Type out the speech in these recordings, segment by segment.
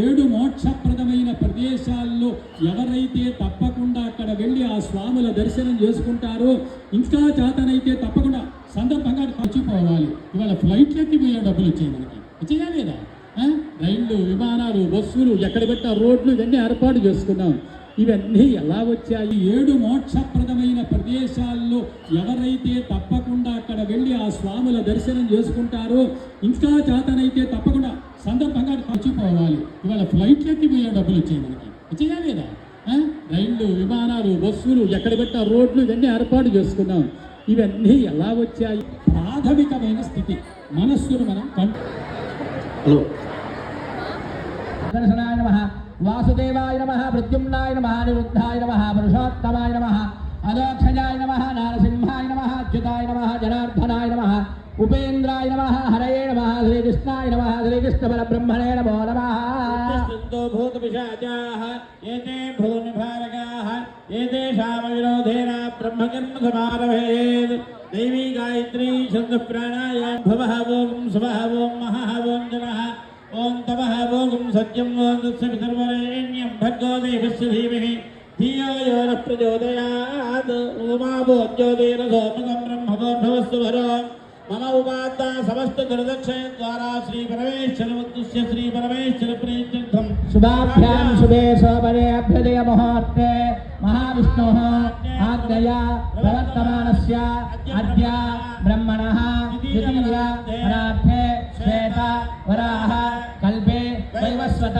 ఏడు మోక్షప్రదమైన ప్రదేశాల్లో ఎవరైతే తప్పకుండా అక్కడ వెళ్ళి ఆ స్వాముల దర్శనం చేసుకుంటారో, ఇంకా చేతనైతే తప్పకుండా సందర్భంగా మర్చిపోవాలి. ఇవాళ ఫ్లైట్లకి పోయే డబ్బులు వచ్చాయి, మనకి చేయాలి కదా. రైళ్లు, విమానాలు, బస్సులు, ఎక్కడ పెట్టా రోడ్లు, ఇవన్నీ ఏర్పాటు చేసుకున్నాం. ఇవన్నీ ఎలా వచ్చాయి? ఏడు మోక్షప్రదమైన ప్రదేశాల్లో ఎవరైతే తప్పకుండా అక్కడ వెళ్ళి ఆ స్వాముల దర్శనం చేసుకుంటారో, ఇంకా చేతనైతే తప్పకుండా సందర్భంగా మర్చిపోవాలి. ఇవాళ ఫ్లైట్లకి పోయే డబ్బులు వచ్చాయి, మనకి చేయాలి కదా. రైళ్లు, విమానాలు, బస్సులు, ఎక్కడ పెట్టా రోడ్లు, ఇవన్నీ ఏర్పాటు చేసుకున్నాం. ఇవన్నీ ఎలా వచ్చాయి? ప్రాథమికమైన స్థితి మనస్సును మనం దర్శనాయ నమః, వాసుదేవాయ నమః, ప్రద్యుమ్నాయ నమః, నిరుద్ధాయ నమః, పురుషోత్తమాయ నమః, అదోక్షజాయ నమః, నారసింహాయ నమః, అచ్యుతాయ నమః, జనార్దనాయ నమః, ఉపేంద్రాయ నమః, హరయే నమః, శ్రీకృష్ణాయ నమః, శ్రీకృష్ణ పరబ్రహ్మణే నమో నమః. భూతపిశాచాః ఏతే భూనిభారకాః ఏతేషాం విరోధేన బ్రహ్మకర్మ సమారభేత్. దేవీ గాయత్రీ ఛంద ప్రాణాయాం భవః ఓం స్వః ఓం మహః ఓం జనః ఓం తపః ఓం సత్యం ఓం తత్సవితుర్వరేణ్యం భర్గో దేవస్య ధీమహి ధియో యో నః ప్రచోదయాత్. ఓమాభో జ్యోతిరసోముఖం బ్రహ్మభోర్భవస్సు వరో మమ ఉపాత్త సమస్త దుర్దక్షయ ద్వారా శ్రీ పరమేశ్వర ఉద్దేశ్య శ్రీ పరమేశ్వర ప్రీత్యర్థం శుభాభ్యాం శుభే శోభనే అభ్యుదయ ముహూర్తే మహావిష్ణోః ఆజ్ఞయా ప్రవర్తమానస్య అద్య బ్రహ్మణః ద్వితీయ పరార్థే శ్వేత వరాహ కల్పే వైవస్వత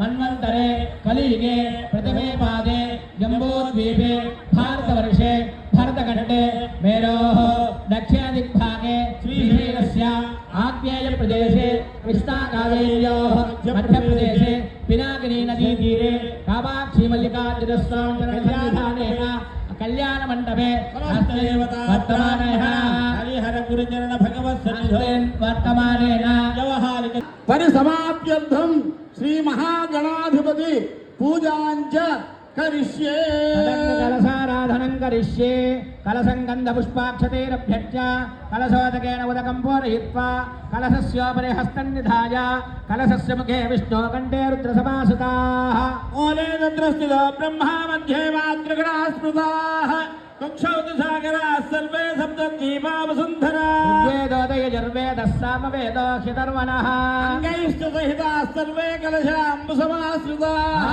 మన్వంతరే కలియుగే ప్రథమే పాదే జంబోద్వీపే భారతవర్షే భరతఖండే మేరోః దక్షిణదిగ్భాగే శ్రీశైలస్య ఆగ్నేయ ప్రదేశే కృష్ణాకావేర్యోః మధ్యప్రదేశే పినాకినీ నదీతీరే కామాక్షి మల్లికార్జునస్వామినేన కళ్యాణ మండపే హరిహర గురుచరణ భగవత్ వర్తమానేన వ్యవహారిక పరిసమాప్త్యర్థం శ్రీ మహాగణాధిపతి పూజాంచ కరిష్యే. కలసారాధనం కరిష్యే. కలసం గంధ పుష్పాక్షతైరభ్యర్చ్య కలశోదకేన ఉదకం పూరయిత్వా కలశస్యోపరి హస్తం నిధాయ కలశస్య ముఖే విష్ణో కంఠే రుద్రసమాసుతాః. మూలే రుద్రస్థితో బ్రహ్మా మధ్యే మాతృగణాః స్మృతాః. కక్షౌతసాగరాः సర్వే సప్తద్వీపావసుంధరాः. వేదోదయజుర్వేదः సామవేదో హ్యధర్వణः. అంగైశ్చ సహితాः సర్వే కలశాంబుసమాశ్రితాः.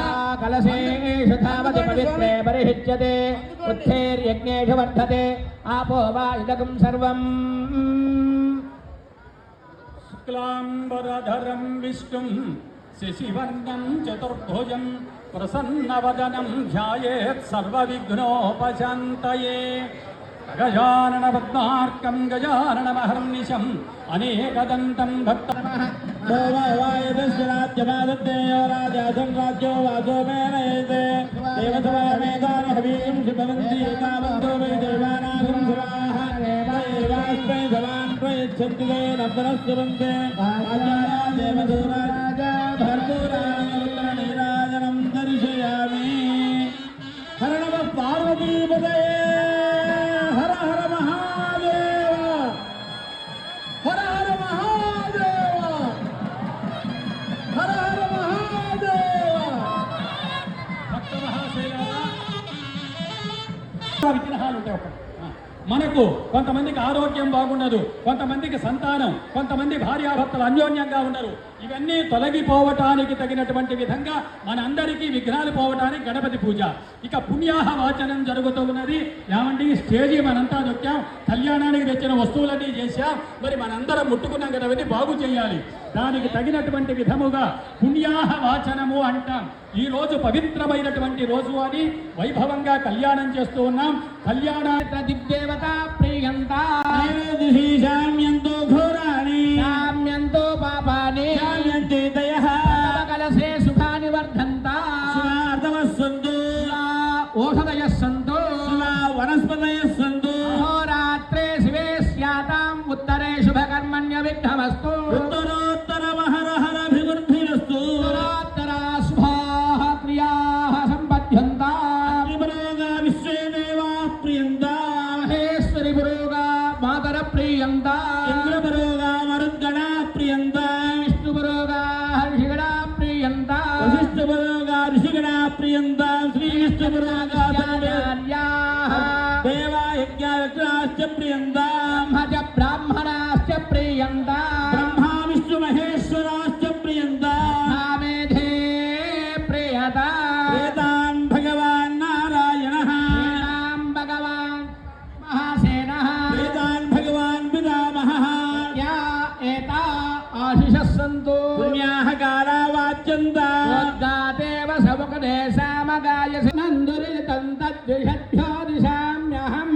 కలశేషు ధావతి పవిత్రే పరిహిచ్యతే బుద్ధేర్యజ్ఞేషు వర్ధతే ఆపో వా ఇదకం సర్వం. శుక్లాంబరధరం విష్ణుం శశివర్ణం చతుర్భుజం ప్రసన్నవదనం ధ్యాయేత్ సర్వవిఘ్నోపశాంతయే. గజానన పద్మార్కం గజాననమహర్నిశం అనేకదంతం భక్తనమః. రాజ్యో వాసో మేనయతే దేవసవామేధాని హవీం శిభవంతి ఏకావంతో వై దేవానాగం శివాః. దేవాస్మై సవాన్ ప్రయచ్చంతి వై నవ్వనస్సువంతే. దేవదూరాజ భర్గోరాజనం దర్శయామి. హర నమః పార్వతీపతయే. హర హర మహాదేవ. హర హర మహాదేవ. హర హర మహాదేవ. భక్త మహాశైలారా, విగ్రహాలు ఉంటాయి. మనకు కొంతమందికి ఆరోగ్యం బాగుండదు, కొంతమందికి సంతానం, కొంతమంది భార్యాభర్తలు అన్యోన్యంగా ఉండరు. ఇవన్నీ తొలగిపోవటానికి తగినటువంటి విధంగా మనందరికీ విఘ్నాలు పోవటానికి గణపతి పూజ. ఇక పుణ్యాహ వాచనం జరుగుతూ ఉన్నది. ఏమంటే ఈ స్టేజీ మనంతా దొక్కాం, కళ్యాణానికి తెచ్చిన వస్తువులన్నీ చేశాం, మరి మనందరం ముట్టుకున్నాం కదా, అవన్నీ బాగు చేయాలి. దానికి తగినటువంటి విధముగా పుణ్యాహ వాచనము అంటాం. ఈ రోజు పవిత్రమైనటువంటి రోజు అని వైభవంగా కళ్యాణం చేస్తూ ఉన్నాం. కళ్యాణ దిగ్దేవత ప్రియంతా శామ్యంతో ఘోరాణి శామ్యంతో పాపాని శామ్యంతే దయః. కలశే సుఖాని వర్ధంతా స్వార్థమస్సంతు ఓషధయః సంతు వనస్పతయః సంతు. అహోరాత్రే శివే స్యాతాం ఉత్తరే శుభకర్మణ్య విఘ్నమస్తు. ఉత్తరోత్తర మహర హర అభివృద్ధిరస్తు. ఉత్తరోత్తర శుభాః క్రియాః సంపద్యంతాం. త్రిపురోగా విశ్వే దేవాః ప్రియంతా. మహేశ్వరి పురోగా మాతర ప్రియంతా. ఇంద్రపుర వశిష్ఠపురోగా ఋషిగణా ప్రియంతాం శ్రీవిష్ణుపురాగాచార్యాः దేవాయజ్ఞాశ్చ ప్రియంతాం బ్రాహ్మణాశ్చ ప్రియంతాం బ్రహ్మా విష్ణు మహేశ్వరాశ్చ ప్రియంతాం నామేధే ప్రియతాం వేదాన్ భగవాన్ నారాయణః శ్రీరాం భగవాన్ మహాసేనః వేదాన్ భగవాన్ పితామహః యా ఏతా ఆశిషः సంతు పుణ్యాః కారావాచ్యంతా దేవ సముఖదే సామగాయసి నందురితం తద్విషభ్యో దిశామ్యహం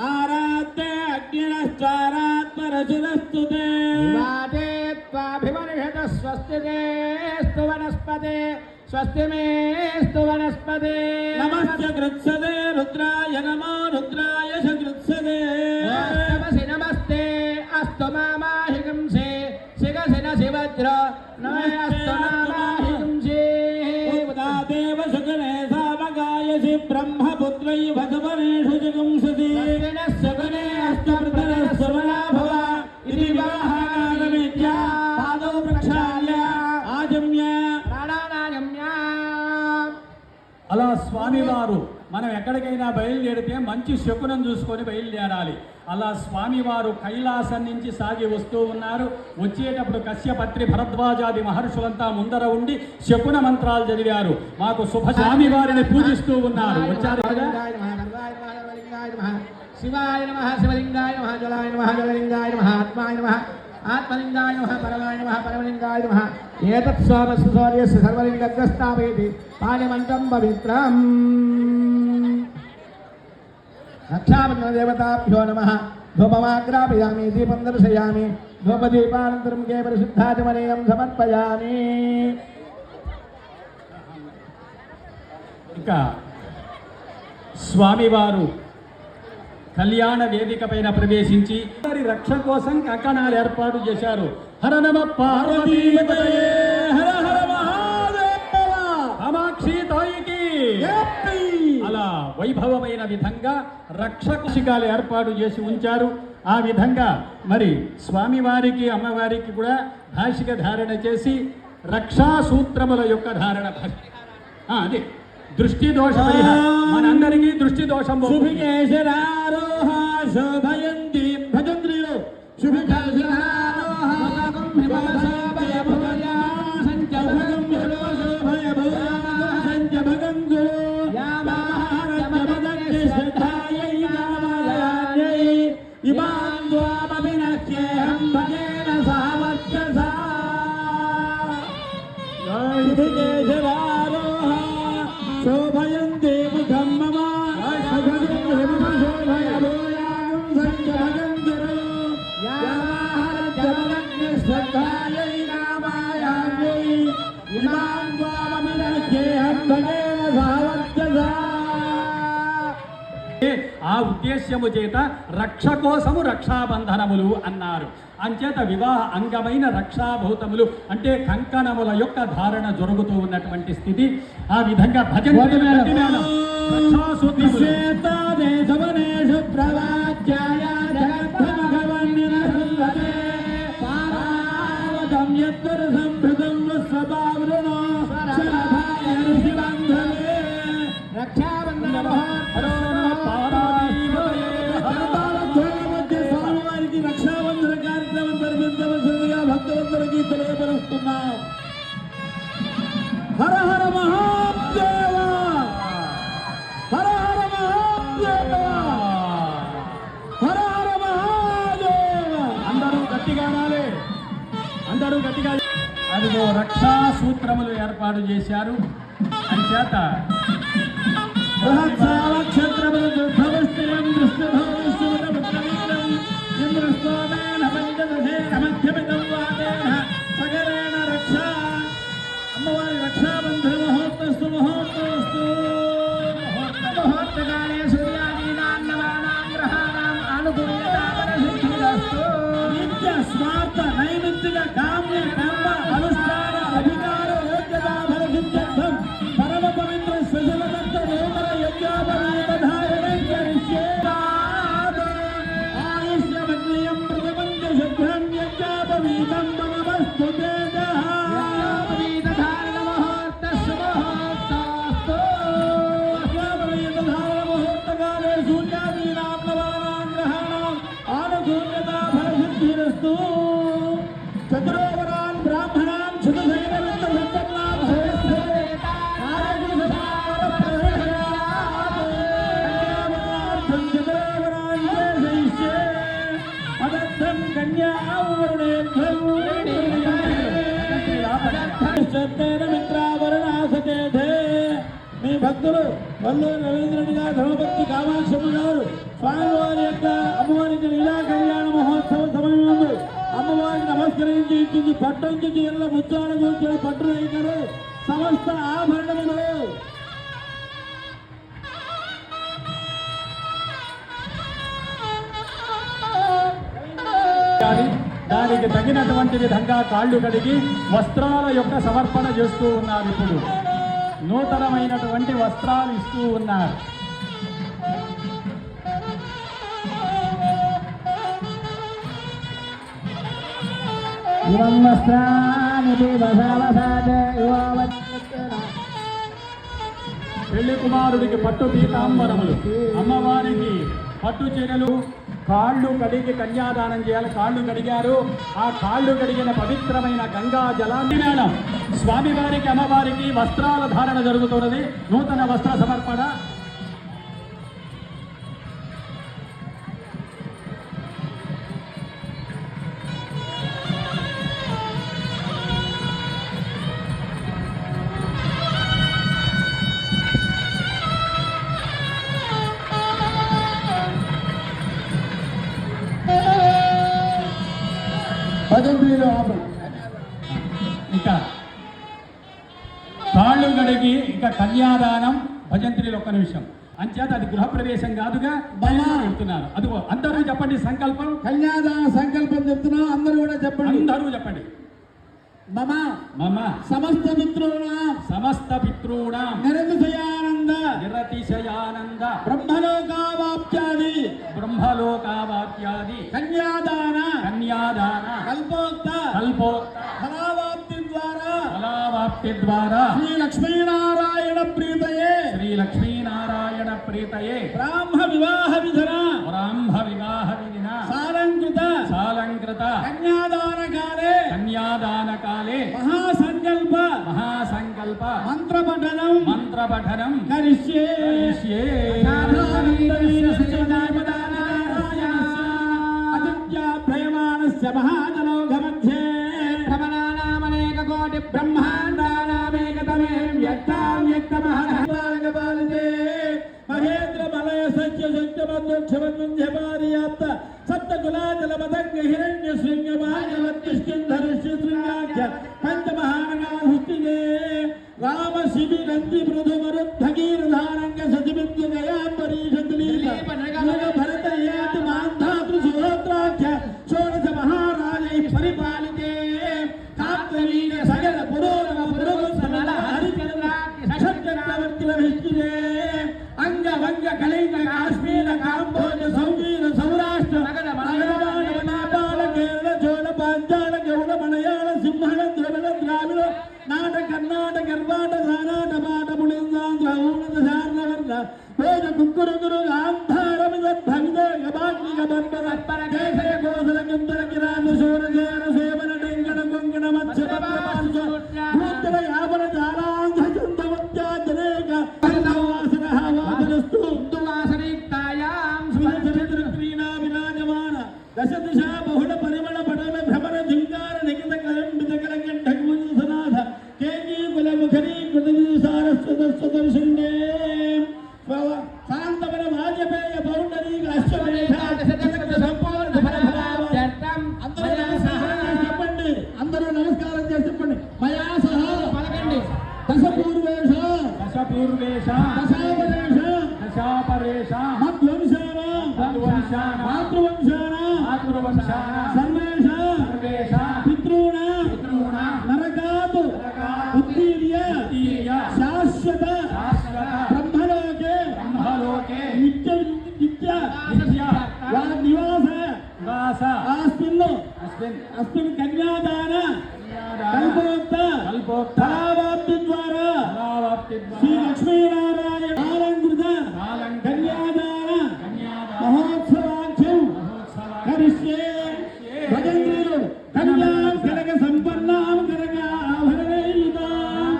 ఆరాధ్య అగ్నిరశ్చారాత్మరచురస్తు తే వాతే త్వాభివర్షత స్వస్తిస్తు వనస్పతే స్వస్తి మేస్తు వనస్పతే నమస్య కృత్సదే రుద్రాయ నమో రుద్రాయ చ కృత్సదే నమసి నమస్తే అస్తు మామాహింసే శిగసిన శివజ్ర నమస్తు మామాహింసే దేవ సుగణే సామగాయసి బ్రహ్మపుత్రై భగవనేషు జగుంససి సుగణే సవనా భవ ఇది వివాహాగమిత్య పాదౌ ప్రక్షాళ్య ఆజమ్య అలా స్వామివారు మనం ఎక్కడికైనా బయలుదేరితే మంచి శకునం చూసుకొని బయలుదేరాలి. అలా స్వామివారు కైలాసం నుంచి సాగి వస్తూ ఉన్నారు. వచ్చేటప్పుడు కశ్యపత్రి భరద్వాజాది మహర్షులంతా ముందర ఉండి శకున మంత్రాలు చదివారు. మాకు శుభ స్వామివారిని పూజిస్తూ ఉన్నారు. వచ్చారు కదా. శివాయ నమః శివలింగాయ నమః జలాయ నమః జలలింగాయ నమః ఆత్మాయ నమః ఆత్మలింగాయ నమః పరమాయ నమః పరమలింగాయ నమః ఏతత్ స్వామస్సు సూర్యస్య సర్వలింగగ్రస్తావేతి పాణిమంత్రం పవిత్రం రక్షాబంధన దేవతాభ్యో నమః ధూపమాగ్రాపయామి దీపం దర్శయామి ధూపదీపానంతరం కే పరిశుద్ధాచమనీయం సమర్పయామి. ఇంకా స్వామివారు కళ్యాణ వేదిక పైన ప్రవేశించి వారి రక్షణ కోసం కంకణాలు ఏర్పాటు చేశారు. హర నమ పార్వతీపతయే హర హర మహాదేవ కామాక్షి తాయికి అలా వైభవమైన విధంగా రక్షకుశికాలు ఏర్పాటు చేసి ఉంచారు. ఆ విధంగా మరి స్వామివారికి అమ్మవారికి కూడా భాషిక ధారణ చేసి రక్షా సూత్రముల యొక్క ధారణ అదే దృష్టి దోష మనందరికీ దృష్టి దోషం శుభికేశరారోహ శోభయంతి భజంత్రిలో ఇమాన్ ద్వామభినక్యేహం భజేన సామర్చసా శుభికేశరారోహ శోభయంతే ముఖం మమ ఆ ఉద్దేశ్యము చేత రక్ష కోసము రక్షాబంధనములు అన్నారు. అంచేత వివాహ అంగమైన రక్షాభూతములు అంటే కంకణముల యొక్క ధారణ జరుగుతూ ఉన్నటువంటి స్థితి. ఆ విధంగా రక్షాబంధన స్వామివారికి రక్షాబంధన కార్యక్రమం జరిపించవలసిందిగా భక్తులందరికీ తెలియపరుస్తున్నాం. హర హర మహాదేవ హర హర మహాదేవ హర హర మహాదేవ. అందరూ గట్టిగా అనాలి. అందరూ గట్టిగా. అదిగో రక్షా సూత్రములు ఏర్పాటు చేశారు. అంచేత బృహత్సావక్షత్రములు దుర్భవస్థిరం దృష్టభవశ్వరపుత్రవీరం ఇంద్రస్తోమేన పంచదశేన మధ్యమితం వాదేన సగరేణ రక్ష. అమ్మవారి రక్షాబంధన మహోత్తస్తు మహోత్తస్తు. ముహూర్తకాలే సూర్యాదీనాన్నవానాం గ్రహాణాం అనుకూల్యతాపరసిద్ధిరస్తు. నిత్య స్వార్థ నైమిత్తిక కామ్య కర్మ అనుష్ఠాన అధికార యోగ్యతా ఫలసిద్ధ్యర్థం పరమ పవిత్ర స్వజలదత్త నూతన యజ్ఞాపరీతధారణం కరిష్యేనాథ. ఆయుష్యమగ్నియం ప్రతిపంచ శుభ్రం యజ్ఞాపవీతం మమస్తు తేజః. యజ్ఞోపవీతధారణ మిత్రావరణాసచేతే మీ భక్తులు వల్లూరు రవీంద్రుడి గారు ధర్మభక్తి కామాక్షమ్మ గారు స్వామివారి యొక్క అమ్మవారికి లీలా కళ్యాణ మహోత్సవ సమయంలో అమ్మవారికి నమస్కరించి ఇచ్చింది పట్టంచి చీరల ముత్యాల గురించిన పట్టు రైతులు సమస్త ఆభరణములు దానికి తగినటువంటి విధంగా కాళ్ళు కడిగి వస్త్రాల యొక్క సమర్పణ చేస్తూ ఉన్నారు. ఇప్పుడు నూతనమైనటువంటి వస్త్రాలు ఇస్తూ ఉన్నారు. పెళ్లి కుమారుడికి పట్టు పీతాంబరములు, అమ్మవారికి పట్టు చీరలు, కాళ్ళు కడిగి కన్యాదానం చేయాలి. కాళ్ళు కడిగారు. ఆ కాళ్ళు కడిగిన పవిత్రమైన గంగా జలాన్ని మేళం స్వామివారికి అమ్మవారికి వస్త్రాల ధారణ జరుగుతున్నది. నూతన వస్త్ర సమర్పణ. ఇంకా కాళ్ళు గడిగి ఇంకా కన్యాదానం భజంత్రిలో ఒక్క నిమిషం అంచేత అది గృహప్రవేశం కాదుగా చెప్తున్నారు. అదిగో అందరూ చెప్పండి సంకల్పం. కన్యాదాన సంకల్పం చెప్తున్నాం. అందరూ కూడా చెప్పండి. అందరూ చెప్పండి. మమ మమ సమస్త పితॄణాం నిరతిశయానంద బ్రహ్మలోకావాప్యాది కన్యాదాన కల్పోక్త ఫలావాప్తి ద్వారా శ్రీ లక్ష్మీనారాయణ ప్రీతయే బ్రాహ్మ వివాహ విధిన సాలంకృత కన్యాదాన కాలే మహాసంకల్ప మంత్రపఠనం కరిష్యే అతిథ్యాభ్రయమానస్య మహాజనౌఘమధ్యే భ్రమణానామనేక కోటి బ్రహ్మాండానామేకతమే వ్యక్తావ్యక్తమహాపాలితే మహేంద్ర మలయ సత్య సత్యమధ్యక్షమధ్యపార్యాప్త సప్తకులాజలమదంగ హిరణ్య శృంగమాజలత్తిష్ఠింధరిష్ఠృంగాఖ్య పంచమహానగాధిష్ఠితే రామ శిబి నంది మృదు మరుద్ధగీరధారంగ సతిమిత్య గయాంబరీషతులీల భరత ఏతి మాంధాతృ సుహోత్రాఖ్య షోడశ మహారాజై పరిపాలితే కాత్రవీర్య సగర పురోరమ పురోగమల హరిచంద్రాఖ్య షట్చక్రవర్తిల విష్టితే అంగవంగ కళింగ కాశ్మీర కాంబోజ సౌవీర సౌరాష్ట్ర నగర మలయాళ నేపాళ కేరళ చోళ పాంచాల గౌడ మలయాళ సింహళ ద్రవిడ ద్రావిడ నాట కర్ణాటక గర్భాట సానాట పాట పుణిందాంధ్ర ఊనద శార్ణవర్ణ వేద కుక్కురుగురు గాంధారమిద భవిద గబాగ్నిక బంబర కేసర కోసల కిందర కిరాన శూరసేన సేవన డెంగణ కొంగణ మత్స్య భూత్తర యావన జాలాంధ చందవత్యాజనేక వాసన వాసనస్తు వాసనీక్తాయాం స్మృతినా విరాజమాన దశ దిశా బహుళ పరిమళ పటల భ్రమర ధింకార నిఖిత కలంబిత కలకంఠ కుజనాథ కేజీ కుల ముఖరీ కృతి సారస్వతస్వదర్శిండే శాంతవన వాజపేయ పౌండరీ సంపూర్ణ చెప్పండి. అందరూ నమస్కారం చేసి చెప్పండి. మయా సహా పలకండి. దశపూర్వేష దశాపరేష మధ్వంశాన మాతృవంశాన సర్వేష పితృణ నరకాత్ ఉత్తీర్య శాశ్వత బ్రహ్మలోకే నిత్య నివాస అస్మిన్ కన్యాదాన కల్పోక్త ఫలావాప్తి ద్వారా శ్రీ లక్ష్మీనారాయణ అలంకృత కన్యాదాన మహోత్సవాఖ్యం కరిష్యే భజంత్రులు కన్యాం కనక సంపన్నాం కనక ఆభరణైయుతాం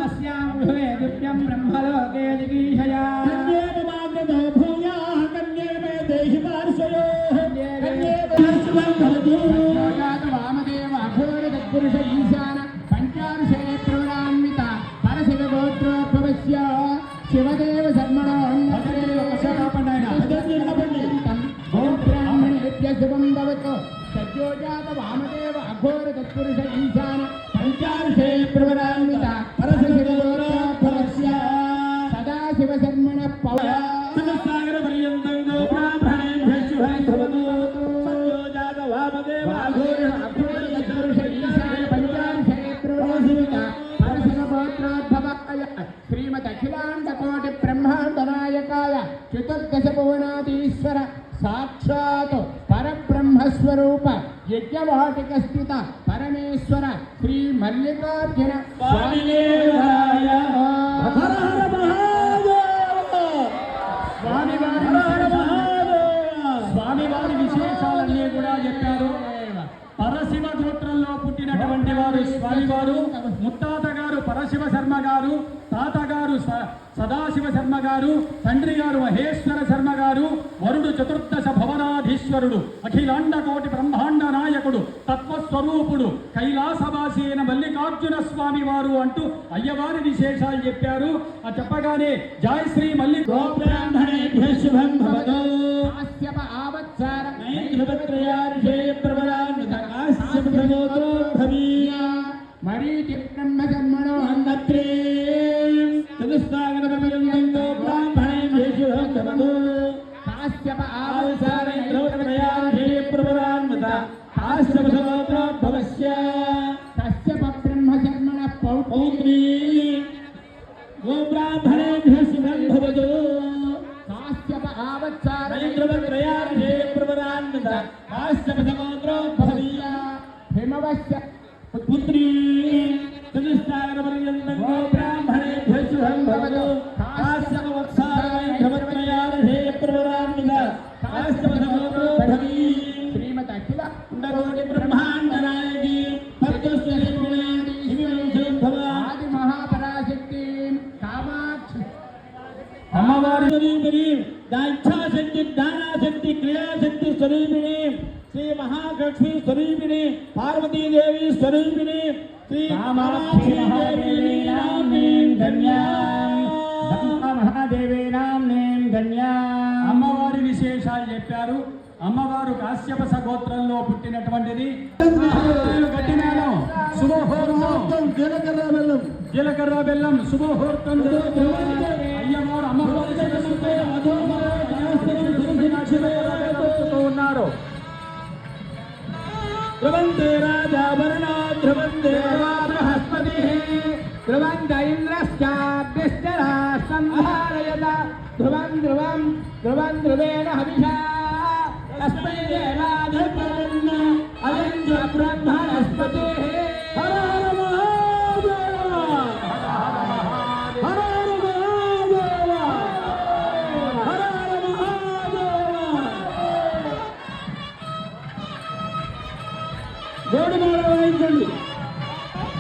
దివ్యం బ్రహ్మలోకే జిగీషయా కన్యేవ మాగ్రతో భూయాః కన్యేమే దేహి పార్శ్వయోః కన్యేవ పార్శ్వం భవతు వామదేవ పురుష ఈశాన పంచార్షే ప్రవరాన్విత పరశురాభవస్య సదాశివ శర్మణ పవయ సాగర పర్యంతం బ్రాహ్మణేభ్యః శుభం భవతు సత్యో జాత వామదేవ పురుష ఈశాన పంచార్షే ప్రవరాన్విత పరశురాభవోద్భవాయ శ్రీమద్ అఖిలాండ కోటి బ్రహ్మాండ నాయకాయ చతుర్దశ భువనాధీశ్వర సాక్షాత్ పరబ్రహ్మస్వరూప యజ్ఞవాటిక స్థిత పరమేశ్వర శ్రీ మల్లికార్జున స్వామిదేవాయ హర హర మహాదేవ స్వామివారి విశేషాలన్నీ కూడా చెప్పారు. పరశివ గోత్రంలో పుట్టినటువంటి వారు స్వామివారు. ముత్తాత గారు పరశివ శర్మ గారు, తాతగారు సదాశివ శర్మ గారు, తండ్రి గారు మహేశ్వర శర్మ గారు, వరుడు చతుర్దశ భవనాధీశ్వరుడు, అఖిలాండ కోటి బ్రహ్మాండ నాయకుడు, తత్వస్వరూపుడు, కైలాసవాసి అయిన మల్లికార్జున స్వామి వారు అంటూ అయ్యవారి విశేషాలు చెప్పారు. ఆ చెప్పగానే జై శ్రీ బ్రాహ్మణేభ్యః శుభం భవతు కాశ్యప ఆవత్సార నైద్రవత్రయార్షే ప్రవరాన్విత కాశ్యప సమోతో భవీయ మరీచి బ్రహ్మ కర్మణో అన్నత్రే చతుస్సాగర పర్యంతం బ్రాహ్మణేభ్యః శుభం భవతు కాశ్యప ఆవసార ఆవత్సార నైద్రవత్రయార్షే ప్రవరాన్విత కాశ్యప సమోతో భవస్య కశ్యప బ్రహ్మ కర్మణ పౌత్రీ గో బ్రాహ్మణేభ్యః శుభం భవతు కాశ్యప ఆవత్సార నైద్రవత్రయార్షే ప్రవరాన్విత కాశ్యప సమోతో భవీయ హిమవస్య పుత్రీ చతుస్సాగర పర్యంతం గో బ్రాహ్మణేభ్యః శుభం భవతు కాశ్యప వత్సారై ప్రవరాన్విత కాశ్యప సమోతో భవీ శ్రీమద్ అఖిల కోటి బ్రహ్మాండ నాయకి ఆది మహాపరాశక్తి కామాక్షి అమ్మవారి దాక్షాశక్తి జ్ఞానాశక్తి క్రియాశక్తి స్వరూపిణి శ్రీ మహాలక్ష్మి స్వరూపిణి పార్వతీదేవి స్వరూపిణి శ్రీ కామాక్షి దేవి నామ్నీం ధన్యాం మహాదేవీనాం నేం ధన్యా అమ్మవారి విశేషాలు చెప్పారు. అమ్మవారు కాశ్యప సగోత్రంలో పుట్టినటువంటిది. గట్టి మేళం, శుభముహూర్తం, జీలకర్ర బెల్లం శుభముహూర్తం. అయ్యవారు అమ్మవారి ఉన్నారు. ధ్రువంతే రాజాభరణ ధ్రువంతే బృహస్పతి ధ్రువంత ఇంద్రశ్చాభ్యశ్చరాసంహారయత ధ్రువం ధ్రువం ధ్రువం ధ్రువేణ హవిషా తస్మై దేవాధిపతిర్న అయంజ బ్రహ్మణస్పతి హర హర మహాదేవ హర హర మహాదేవ హర హర మహాదేవ గోడుమాల వాయించండి.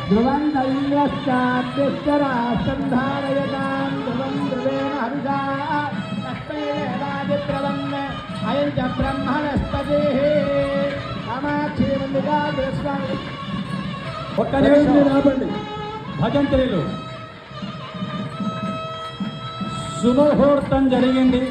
ధ్రువంత ఇంద్రశ్చాభ్యశ్చరాసంహారయతాం ధ్రువం ధ్రువేణ హవిషా తస్మై దేవాధిపతిర్న అయంజ బ్రహ్మణస్పతి కామాక్షి మల్లికార్జున స్వామి ఒక్క నిమిషం రాబండి. భజంత్రిలు శుభముహూర్తం జరిగింది.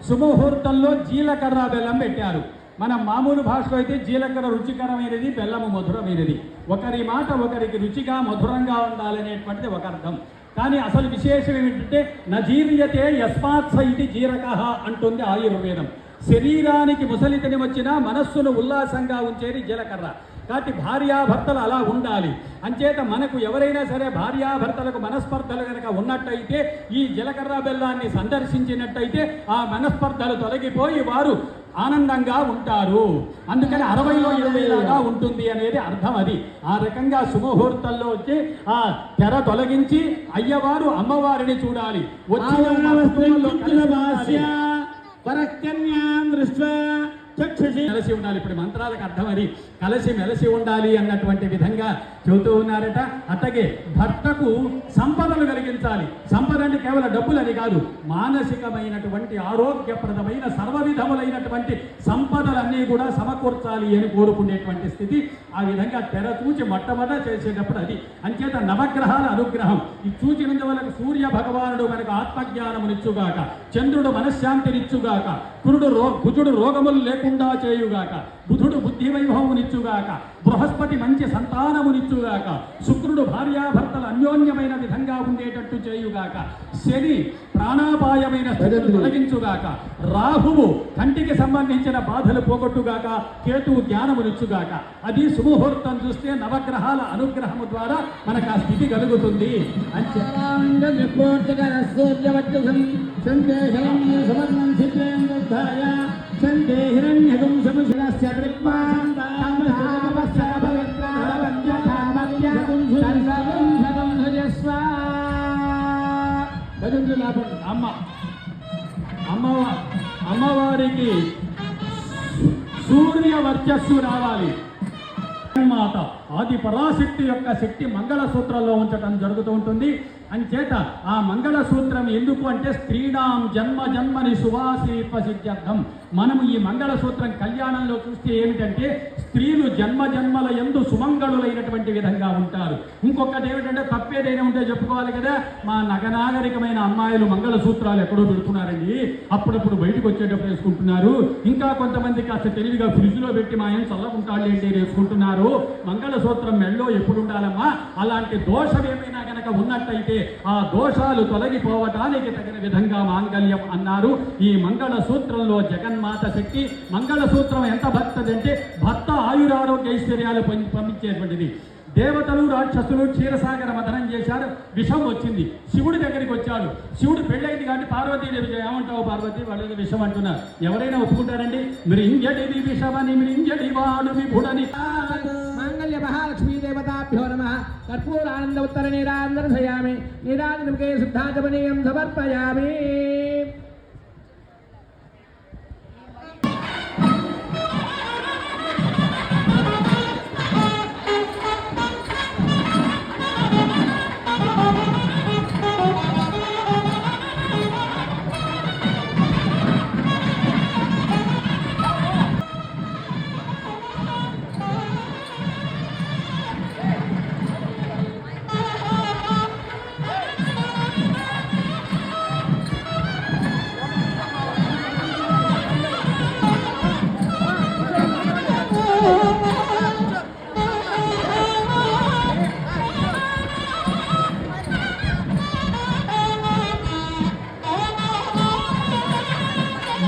శుభముహూర్తంలో జీలకర్ర బెల్లం పెట్టారు. మన మామూలు భాషలో అయితే జీలకర్ర రుచికరమైనది, బెల్లము మధురమైనది. ఒకరి మాట ఒకరికి రుచిగా మధురంగా ఉండాలనేటువంటిది ఒక అర్థం. కానీ అసలు విశేషం ఏమిటంటే నజీర్యతే యస్మాత్స ఇది జీరకః అంటుంది ఆయుర్వేదం. శరీరానికి ముసలితని వచ్చినా మనస్సును ఉల్లాసంగా ఉంచేది జీలకర్ర. కాబట్టి భార్యాభర్తలు అలా ఉండాలి. అంచేత మనకు ఎవరైనా సరే భార్యాభర్తలకు మనస్పర్ధలు కనుక ఉన్నట్టయితే ఈ జీలకర్ర బెల్లాన్ని సందర్శించినట్టయితే ఆ మనస్పర్ధలు తొలగిపోయి వారు ఆనందంగా ఉంటారు. అందుకని 60లో 20లాగా ఉంటుంది అనేది అర్థం. అది ఆ రకంగా శుభముహూర్తంలో వచ్చి ఆ తెర తొలగించి అయ్యవారు అమ్మవారిని చూడాలి. వచ్చిన కలిసి ఉండాలి. ఇప్పుడు మంత్రాలకు అర్థం అది కలిసి మెలిసి ఉండాలి అన్నటువంటి విధంగా చెబుతూ ఉన్నారట. అట్లాగే భర్తకు సంపదలు కలిగించాలి. సంపద అంటే కేవలం డబ్బులని కాదు, మానసికమైనటువంటి ఆరోగ్యప్రదమైన సర్వవిధములైనటువంటి సంపదలన్నీ కూడా సమకూర్చాలి అని కోరుకునేటువంటి స్థితి. ఆ విధంగా తెర చూచి మొట్టమొదట చేసేటప్పుడు అది. అంచేత నవగ్రహాల అనుగ్రహం ఈ చూచినందువల్ల సూర్య భగవానుడు మనకు ఆత్మజ్ఞానమునిచ్చుగాక, చంద్రుడు మనశ్శాంతినిచ్చుగాక, కుజుడు రోగములు లేకుండా చేయుగాక, బుధుడు బుద్ధి వైభవమునిచ్చుగాక, బృహస్పతి మంచి సంతానమునిచ్చుగాక, శుక్రుడు భార్యాభర్తలు అన్యోన్యమైన విధంగా ఉండేటట్టు చేయుగాక, శని ప్రాణాపాయమైన స్థితిని తొలగించుగాక, రాహువు కంటికి సంబంధించిన బాధలు పోగొట్టుగాక, కేతువు జ్ఞానమునిచ్చుగాక. అది శుభముహూర్తం చూస్తే నవగ్రహాల అనుగ్రహము ద్వారా మనకు ఆ స్థితి కలుగుతుంది అని అమ్మవారికి సూర్య వర్చస్సు రావాలి. మాత ఆది పరాశక్తి యొక్క శక్తి మంగళసూత్రంలో ఉంచడం జరుగుతూ ఉంటుంది. అంచేత ఆ మంగళసూత్రం ఎందుకు అంటే స్త్రీణాం జన్మ జన్మని సువాసీత్వ సిద్ధ్యర్థం. మనము ఈ మంగళసూత్రం కళ్యాణంలో చూస్తే ఏమిటంటే స్త్రీలు జన్మ జన్మల యందు సుమంగళులైనటువంటి విధంగా ఉంటారు. ఇంకొకటి ఏమిటంటే తప్పేదైనా ఉంటే చెప్పుకోవాలి కదా, మా నగనాగరికమైన అమ్మాయిలు మంగళసూత్రాలు ఎక్కడో పెడుతున్నారండి, అప్పుడప్పుడు బయటకు వచ్చేటప్పుడు వేసుకుంటున్నారు. ఇంకా కొంతమంది కాస్త తెలివిగా ఫ్రిడ్జ్లో పెట్టి మా ఏం చల్లకుంటాళ్ళు ఏంటి వేసుకుంటున్నారు. మంగళసూత్రం మెళ్ళో ఎప్పుడు ఉండాలమ్మా? అలాంటి దోషం ఏమైనా గనక ఉన్నట్టయితే ఆ దోషాలు తొలగిపోవటానికి తగిన విధంగా మాంగళ్యం అన్నారు. ఈ మంగళసూత్రంలో జగన్మాత శక్తి. మంగళసూత్రం ఎంత భక్తదంటే భర్త ఆయురారోగ్య ఐశ్వర్యాలు పంపించేటువంటిది. దేవతలు రాక్షసులు క్షీరసాగర మదనం చేశారు, విషం వచ్చింది. శివుడి దగ్గరికి వచ్చాడు. శివుడు పెళ్ళైంది కాబట్టి పార్వతీదేవి ఏమంటావు పార్వతి, వాళ్ళు విషం అంటున్నారు. ఎవరైనా ఒప్పుకుంటారండి? మృంజడి విషమని మృంజడి వాడు విభుడని. మాంగళ్య మహాలక్ష్మీ దేవతాభ్యో నమః. కర్పూరానంద ఉత్తర నీరాందర్శయామి. నీరాంజనముఖే శుద్ధాచమనీయం సమర్పయామి.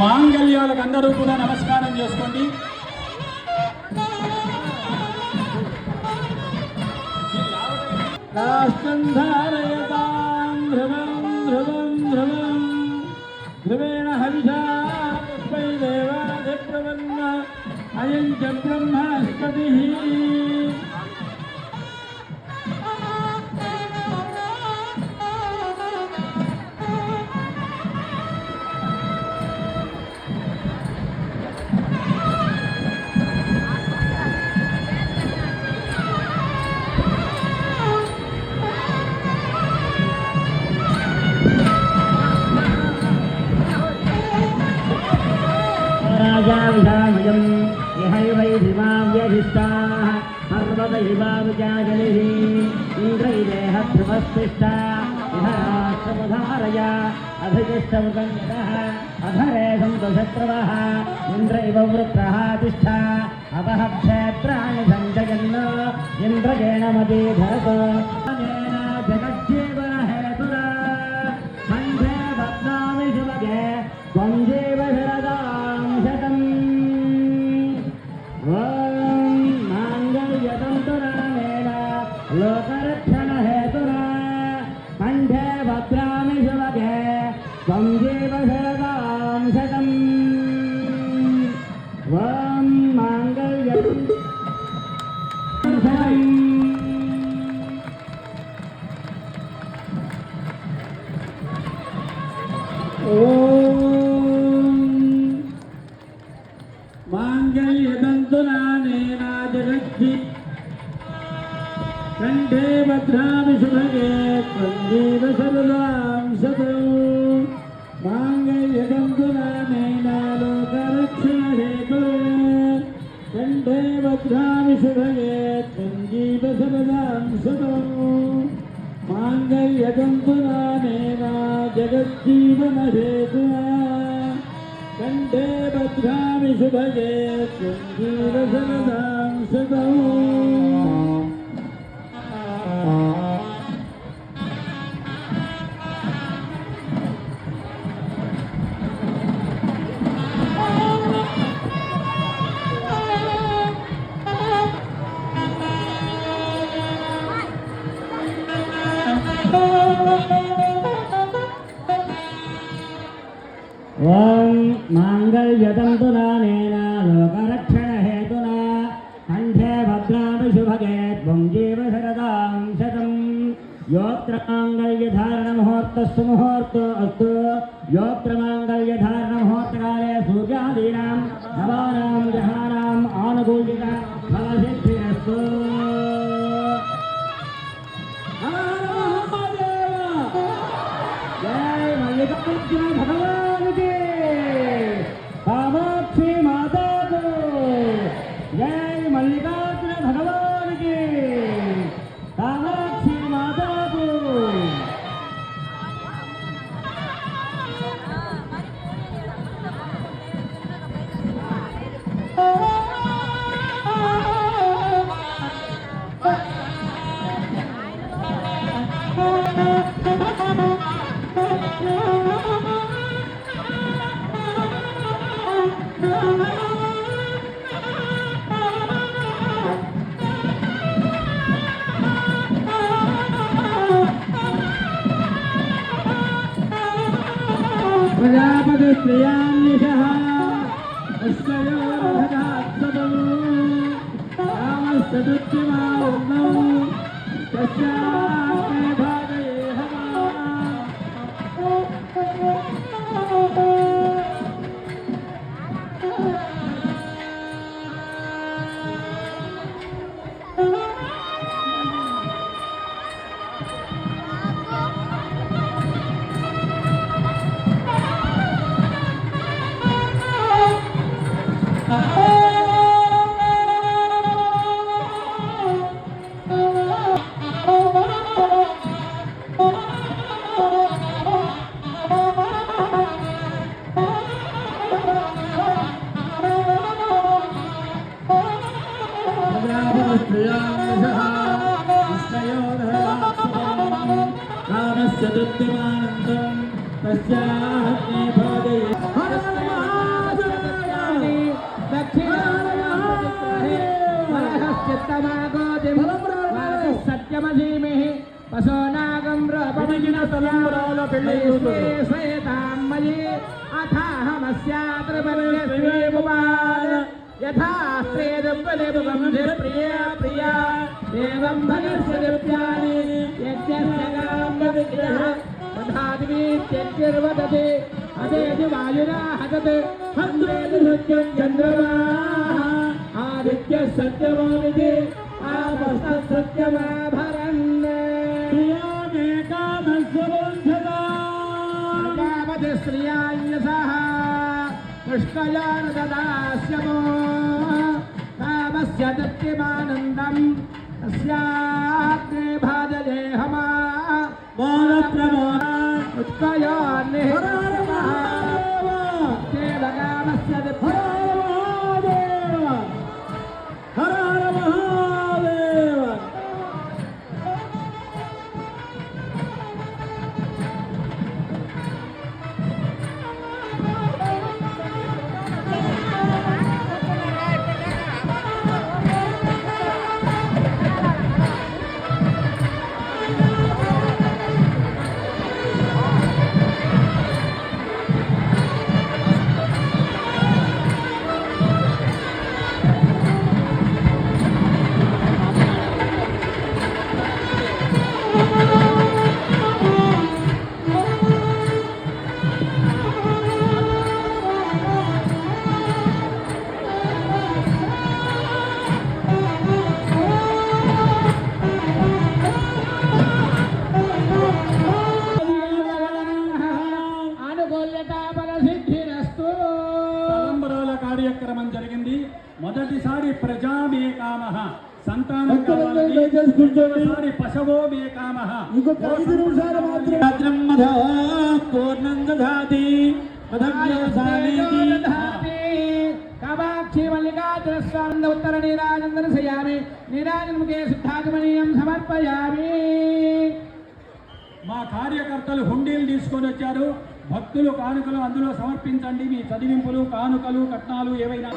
మాంగళ్యాలకు అందరూ కూడా నమస్కారం చేసుకోండి. ధ్రువేణ హవిషా పుష్పై దేవాదిప్రవన్న అయం చ బ్రహ్మస్పతి. राजाविधामयं यहैवैधिमाव्यधिष्ठाः पर्वतैवाविजागलिः इन्द्रैदेहध्रुवस्तिष्ठा इह राष्ट्रमुधारय अभितिष्ठमुदङ्गतः अधरे सन्तु शत्रवः इन्द्रैव वृत्रः तिष्ठा अपः क्षेत्राणि सञ्चयन् इन्द्रजेण मदीधरत् जगज्जीवनहेतुरा कण्ठे बध्नामि शिवगे त्वं जीव शरदां शतम्. ॐ माङ्गल्यतन्तुनानेन लोकरक्षणहेतुना कण्ठे भद्रामि शिवगे त्वं जीव शरदां शतम्. ॐ माङ्गल्यतन्तुनानेन जगद्धि कंठे भद्रामि शुभगे त्वं शरदां शतम्. माङ्गल्यतन्तुनानेन लोकरक्षणहेतुना कंठे भद्रामि शुभगे त्वं शरदां शतम्. माङ्गल्यतन्तुनानेन जगज्जीवनहेतुना కంఠే భద్రామి శుభగే కుంజీవసరదాం శతం. ఓం మాంగళ్యతంతునానేన లోకరక్షణహేతునా కంఠే భద్రామి శుభగే త్వం జీవ శరదాం శతం. యోత్ర మాంగళ్యధారణముహూర్తస్సు ముహూర్తో అస్తు. యోత్ర మాంగళ్యధారణముహూర్తకాలే సూర్యాదీనాం నవానాం గ్రహాణాం ఆనుకూలిత ఫలసిద్ధిరస్తు. జై మల్లికార్జున భగవాన్ కి, కామాక్షి మాతాకు జై. మల్లికార్జున భగవాన్ కి, కామాక్షి మాతాకు. ప్రజాపతి శ్రియాన్నిషః అస్యయోర్ధదాత్సదం రామశ్చతుర్థిమావర్ణం తస్యాగ్నే భాగయేహమా. రామశ్చతుర్థిమానందం తస్యాగ్నే భాగయేహమా. సత్యమధీమహి పశోనాగం రూపమజినతామయీ అథాహమస్యాత్రపర్యస్వీముపాద యథా స్త్రీదుపలిముఖం ప్రియ ప్రియ దేవం భగస్యదిప్యాని యజ్ఞస్య కామ్యవిగ్రహ తథాదివీత్యర్వదతి అదేది వాయునా హతత్ హంద్రేది సత్యం చంద్రమా ఆదిత్య సత్యమోనిది ఆపస్త సత్యమాభరన్. ప్రజాపతి శ్రియాన్యసః పుష్కయానుదదాస్యమో కామస్య తృప్తిమానందం తస్యాగ్నే భాజయేహమా. ఉత్కయాన్నిహితమః దేవకామస్య తృప్తి. హర హర మహాదేవ. కార్యక్రమం జరిగింది. మొదటిసారి ప్రజామే కామః సంతానం కావాలని, రెండోసారి పశవో మే కామః. ఇంకొక 5 నిమిషాలు మాత్రం. పూర్ణం దధాతి कामाक्षी मल्लिकार्जुनस्वामी उत्तर नीराजन दर्शयामि नीराजनमुखे शुद्धागमनीयं समर्पयामि మా కార్యకర్తలు హుండీలు తీసుకొని వచ్చారు. భక్తులు కానుకలు అందులో సమర్పించండి. మీ చదివింపులు కానుకలు కట్నాలు ఏవైనా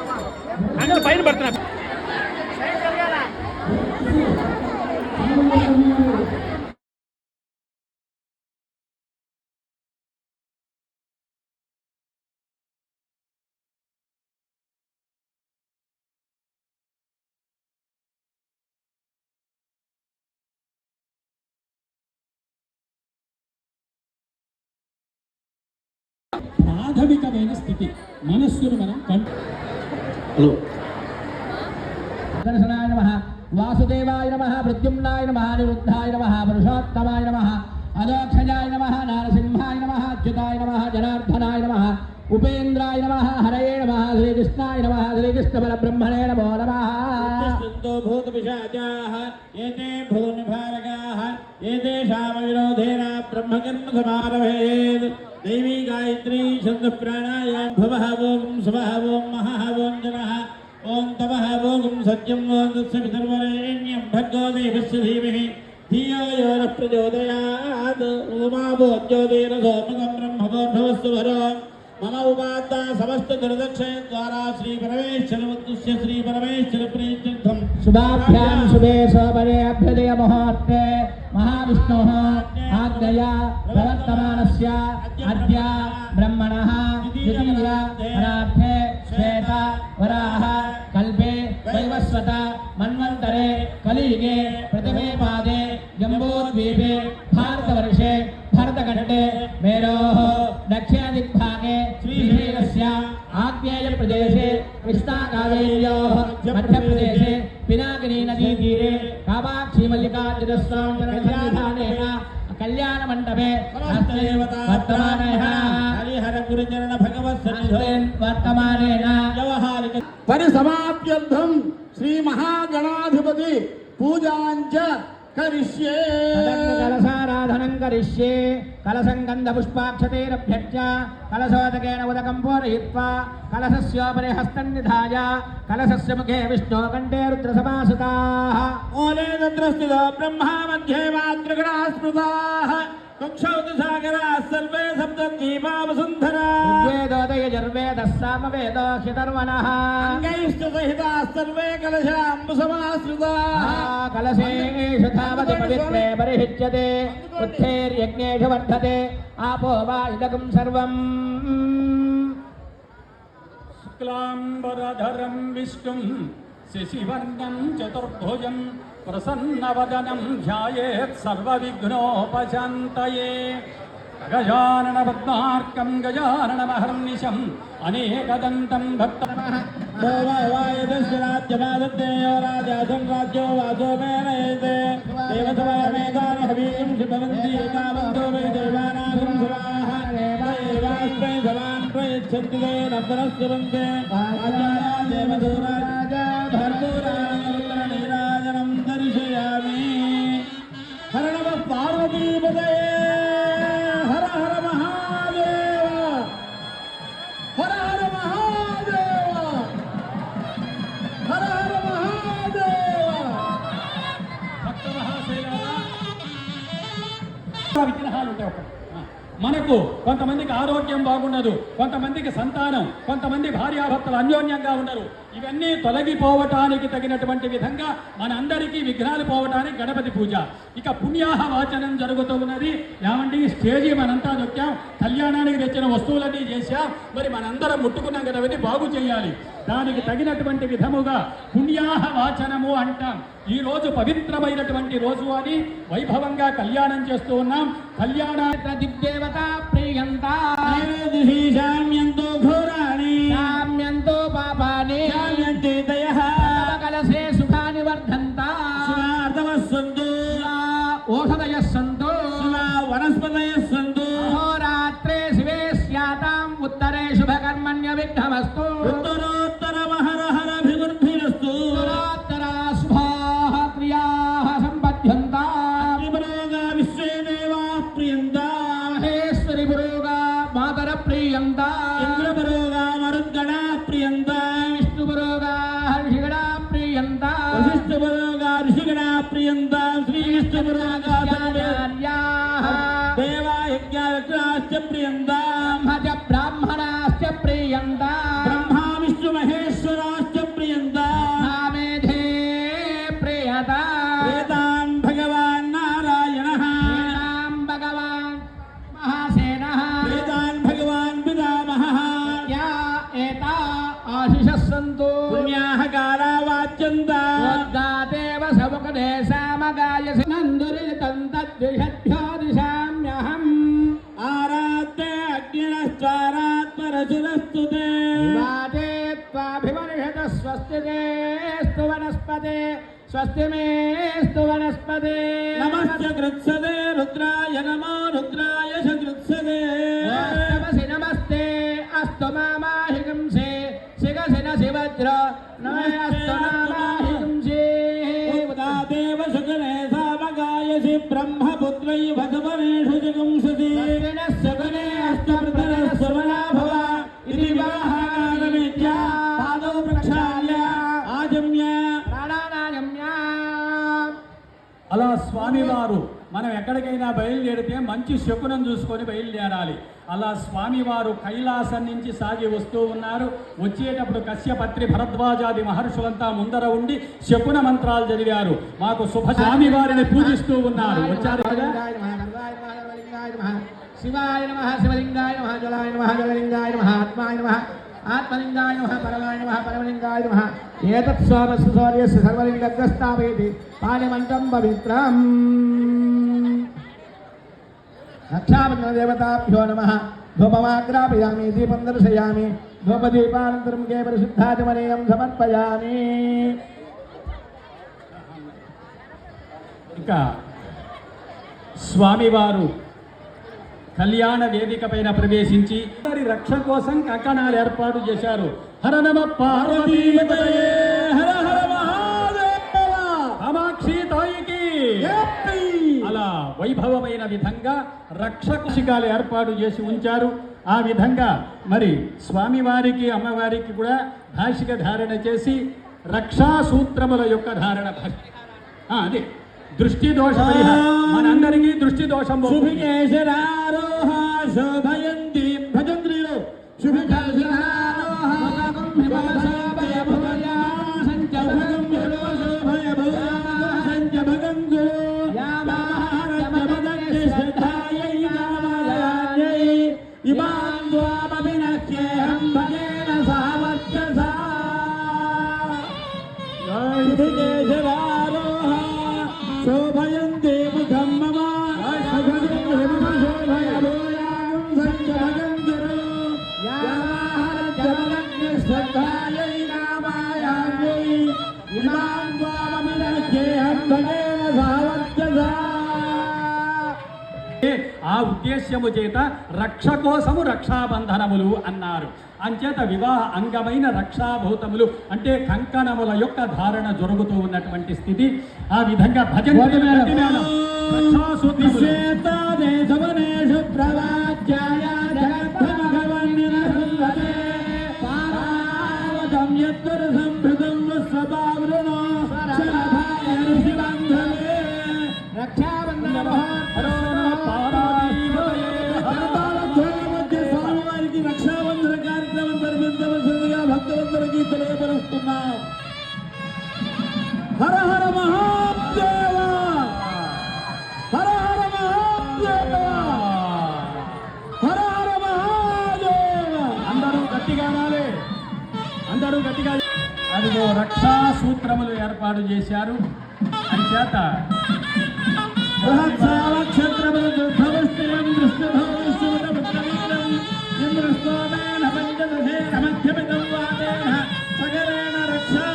ప్రాథమికమైన స్థితి. మనస్సును మనం दर्शनाय नमः वासुदेवाय नमः प्रद्युम्नाय नमः निरुद्धाय नमः पुरुषोत्तमाय नमः अदोक्षजाय नमः नारसिंहाय नमः अच्युताय नमः जनार्दनाय नमः उपेन्द्राय नमः हरये नमः श्रीकृष्णाय नमः श्रीकृष्णपरब्रह्मणे नमो नमः भूतपिशाचाः एते भूनिभारकाः एतेषामविरोधेन ब्रह्मकर्मसमारभेत् दैवी गायत्री छन्दप्राणायां भवः ओं स्वः ओं महः ओं जनः ओं तपः ओं सत्यं ओं तत्सवितर्वरेण्यं भर्गो देवस्य धीमहि धियो यो नः प्रचोदयात् उमाभोज्योतिर्न सोमकं ब्रह्मभोर्भवस्तु वरो मम उपात्ता समस्त दुर्दक्षय द्वारा श्री परमेश्वर उद्दिश्य श्री परमेश्वर प्रीत्यर्थम शुभाभ्यां शुभे सोपरे अभ्युदय मुहूर्ते महाविष्णुः आज्ञया प्रवर्तमानस्य अद्य ब्रह्मणः द्वितीया परार्थे श्वेत वराह कल्पे वैवस्वत मन्वन्तरे कलियुगे प्रथमे पादे जम्बूद्वीपे भारतवर्षे भरतखण्डे मेरोः दक्षिणदिग्भागे श्रीशैलस्य आग्नेयप्रदेशे कृष्णाकावेर्योः मध्यप्रदेशे पिनाकिनी नदीतीरे कामाक्षी मल्लिकार्जुनस्वामिनेन कल्याणमण्डपे वर्तमानः हरिहर गुरुचरण भगवत् वर्तमानेन व्यवहारिक परिसमाप्त्यर्थं श्री महागणाधिपति पूजाञ्च करिष्ये कलशाराधनं करिष्ये कलशं गन्धपुष्पाक्षतैरभ्यर्च्य कलशोदकेन उदकं पूरयित्वा कलशस्योपरि हस्तं निधाय कलशस्य मुखे विष्णोः कण्ठे रुद्रसमासुताः मूले तत्र स्थितो ब्रह्मा मध्ये मातृगणाः स्मृताः कक्षौतसागराः सर्वे सप्तद्वीपा वसुन्धराः ऋग्वेदोदयजुर्वेदः सामवेदो ह्यतर्वणः अङ्गैस्तुसहिताः सर्वे कलशाम्बुसमाश्रिताः कलशेषु तावति पवित्रे परिहिच्यते उत्थैर्यज्ञेषु वर्धते आपो वा इदगुं सर्वम् शुक्लाम्बरधरं विष्णुं शशिवर्णं चतुर्भुजं प्रसन्नवदनं ध्यायेत् सर्वविघ्नोपशान्तये गजाननपद्मार्कं गजाननमहर्निशम् अनेकदन्तं भक्तनमः वायदस्य राज्यपादत्तेयो राजासं राज्यो वासो मेनयते देवसवयमेतानि हवीं शिभवन्ति एतावन्तो वै देवानागं सवाः देवास्मै सवान् प्रयच्छन्ति ते नर्तनस्तुवन्ते आचार्या देवदूराजा भर्गोराजनं दर्शयामि हर नमः पार्वतीपतये हर हर महादेव हर हर महादेव हर हर महादेव భక్త మహాశైలారా, విగ్రహాలు ఉంటాయి. మనకు కొంతమందికి ఆరోగ్యం బాగుండదు, కొంతమందికి సంతానం, కొంతమంది భార్యాభర్తలు అన్యోన్యంగా ఉండరు. ఇవన్నీ తొలగిపోవటానికి తగినటువంటి విధంగా మనందరికీ విఘ్నాలు పోవటానికి గణపతి పూజ. ఇక పుణ్యాహ వాచనం జరుగుతూ ఉన్నది. ఏమంటే ఈ స్టేజీ మనంతా నొక్కాం, కళ్యాణానికి తెచ్చిన వస్తువులన్నీ చేశాం, మరి మనందరం ముట్టుకున్నాం గణపతి బాగు చేయాలి. దానికి తగినటువంటి విధముగా పుణ్యాహ వాచనము అంటాం. ఈ రోజు పవిత్రమైనటువంటి రోజు అని వైభవంగా కళ్యాణం చేస్తూ ఉన్నాం. కళ్యాణ దిగ్దేవత ప్రియంతా శామ్యంతో ఘోరాణి సామ్యంతో పాపాని శామ్యంతే దయః కలశే సుఖాని వర్ధంతా శివార్ధవస్సంతు ఓషధయః సంతు వనస్పతయः సంతు అహోరాత్రే శివే స్యాతాం ఉత్తరే శుభకర్మణ్య విఘ్నమస్తు ఉత్తరోత్తర హర హర అభివృద్ధిరస్తు ఉత్తరోత్తరా శుభాః క్రియాః సంపద్యంతాం విశ్వే దేవా ప్రియంతా మహేశ్వరి పురోగా మాతర ప్రియంతా देवायज्ञाश्च प्रियन्ताम् ब्राह्मणाश्च प्रियन्ता ब्रह्मा विष्णु महेश्वराश्च प्रियन्ताम् मेधे प्रियता वेदान् भगवान् नारायणः भगवान् महासेनः वेदान् भगवान् पितामहः या एता आशिषः सन्तु पुण्याः काला वाच्यन्ता देव समुखदे सामगायसि नन्दुरितं तद्विषद्भ्यो दिशाम्यहम् आराध्य अग्निरश्चारात् परशुरस्तु ते वाते त्वाभिवर्षत स्वस्ति तेऽस्तु वनस्पते स्वस्ति मेऽस्तु वनस्पते नमस्य कृत्सदे रुद्राय नमो रुद्राय च कृत्सदे नमसि नमस्ते अस्तु मामाहिगंसे शिगसि न शिवज्र नमस्तु नामाहिगंसे देव शुकने सामगायसि ब्रह्मपुत्रै भगवनेषु जगंसति सगुणे अस्तमृतरस्वना भव इति वाहागानमेत्या पादौ प्रक्षाल्य आजम्य प्राणानायम्या అలా స్వామివారు మనం ఎక్కడికైనా బయలుదేరితే మంచి శకునం చూసుకొని బయలుదేరాలి. అలా స్వామివారు కైలాసం నుంచి సాగి వస్తూ ఉన్నారు. వచ్చేటప్పుడు కశ్యపత్రి భరద్వాజాది మహర్షులంతా ముందర ఉండి శకున మంత్రాలు చదివారు. మాకు శుభ స్వామివారిని పూజిస్తూ ఉన్నారు. వచ్చారు కదా. శివాయ నమః శివలింగాయ నమః జలాయ నమః జలలింగాయ నమః ఆత్మాయ నమః ఆత్మలింగాయ నమః పరమాయ నమః పరమలింగాయ నమః ఏతత్ స్వామస్సు సౌర్యస్య సర్వలింగగ్రస్తావేతి పాణిమంత్రం పవిత్రం రక్షాబంధన దేవతాభ్యో నమః ధూపమాగ్రాపయామి దీపం దర్శయామి ధూపదీపానంతరం కే పరిశుద్ధాచమనీయం సమర్పయామి. ఇంకా స్వామివారు కళ్యాణ వేదిక పైన ప్రవేశించి వారి రక్షణ కోసం కంకణాలు ఏర్పాటు చేశారు. హర నమ పార్వతీపతయే హర హర మహాదేవ కామాక్షి తాయికి అలా వైభవమైన విధంగా రక్షకుశికాలు ఏర్పాటు చేసి ఉంచారు. ఆ విధంగా మరి స్వామివారికి అమ్మవారికి కూడా భాషిక ధారణ చేసి రక్షా సూత్రముల యొక్క ధారణ అదే దృష్టి దోష మనందరికీ దృష్టి దోషం శుభికేశరారోహ శోభయంతి భజంత్రిలో ఇమాన్ ద్వామభినక్యేహం భజేన సహవర్చసా శుభికేశరారోహ శోభయంతే ముఖం మమ ఆ ఉద్దేశ్యము చేత రక్ష కోసము రక్షాబంధనములు అన్నారు. అంచేత వివాహ అంగమైన రక్షాభూతములు అంటే కంకణముల యొక్క ధారణ జరుగుతూ ఉన్నటువంటి స్థితి. ఆ విధంగా భజన స్వామివారికి రక్షాబంధన కార్యక్రమం జరిపించవలసిందిగా భక్తులందరికీ తెలియపరుస్తున్నాం. హర హర మహాదేవ హర హర మహాదేవ హర హర మహాదేవ. అందరూ గట్టిగా అనాలి, అందరూ గట్టిగా. అదిగో రక్షా సూత్రములు ఏర్పాటు చేశారు. అంచేత బృహత్సావక్షత్రములు దుర్భవస్త్రియం దృష్టభవస్సుమతముద్రమీలం ఇంద్రస్తోమేన పంచదశేన మధ్యమిదం వాదేన సగరేణ రక్షా.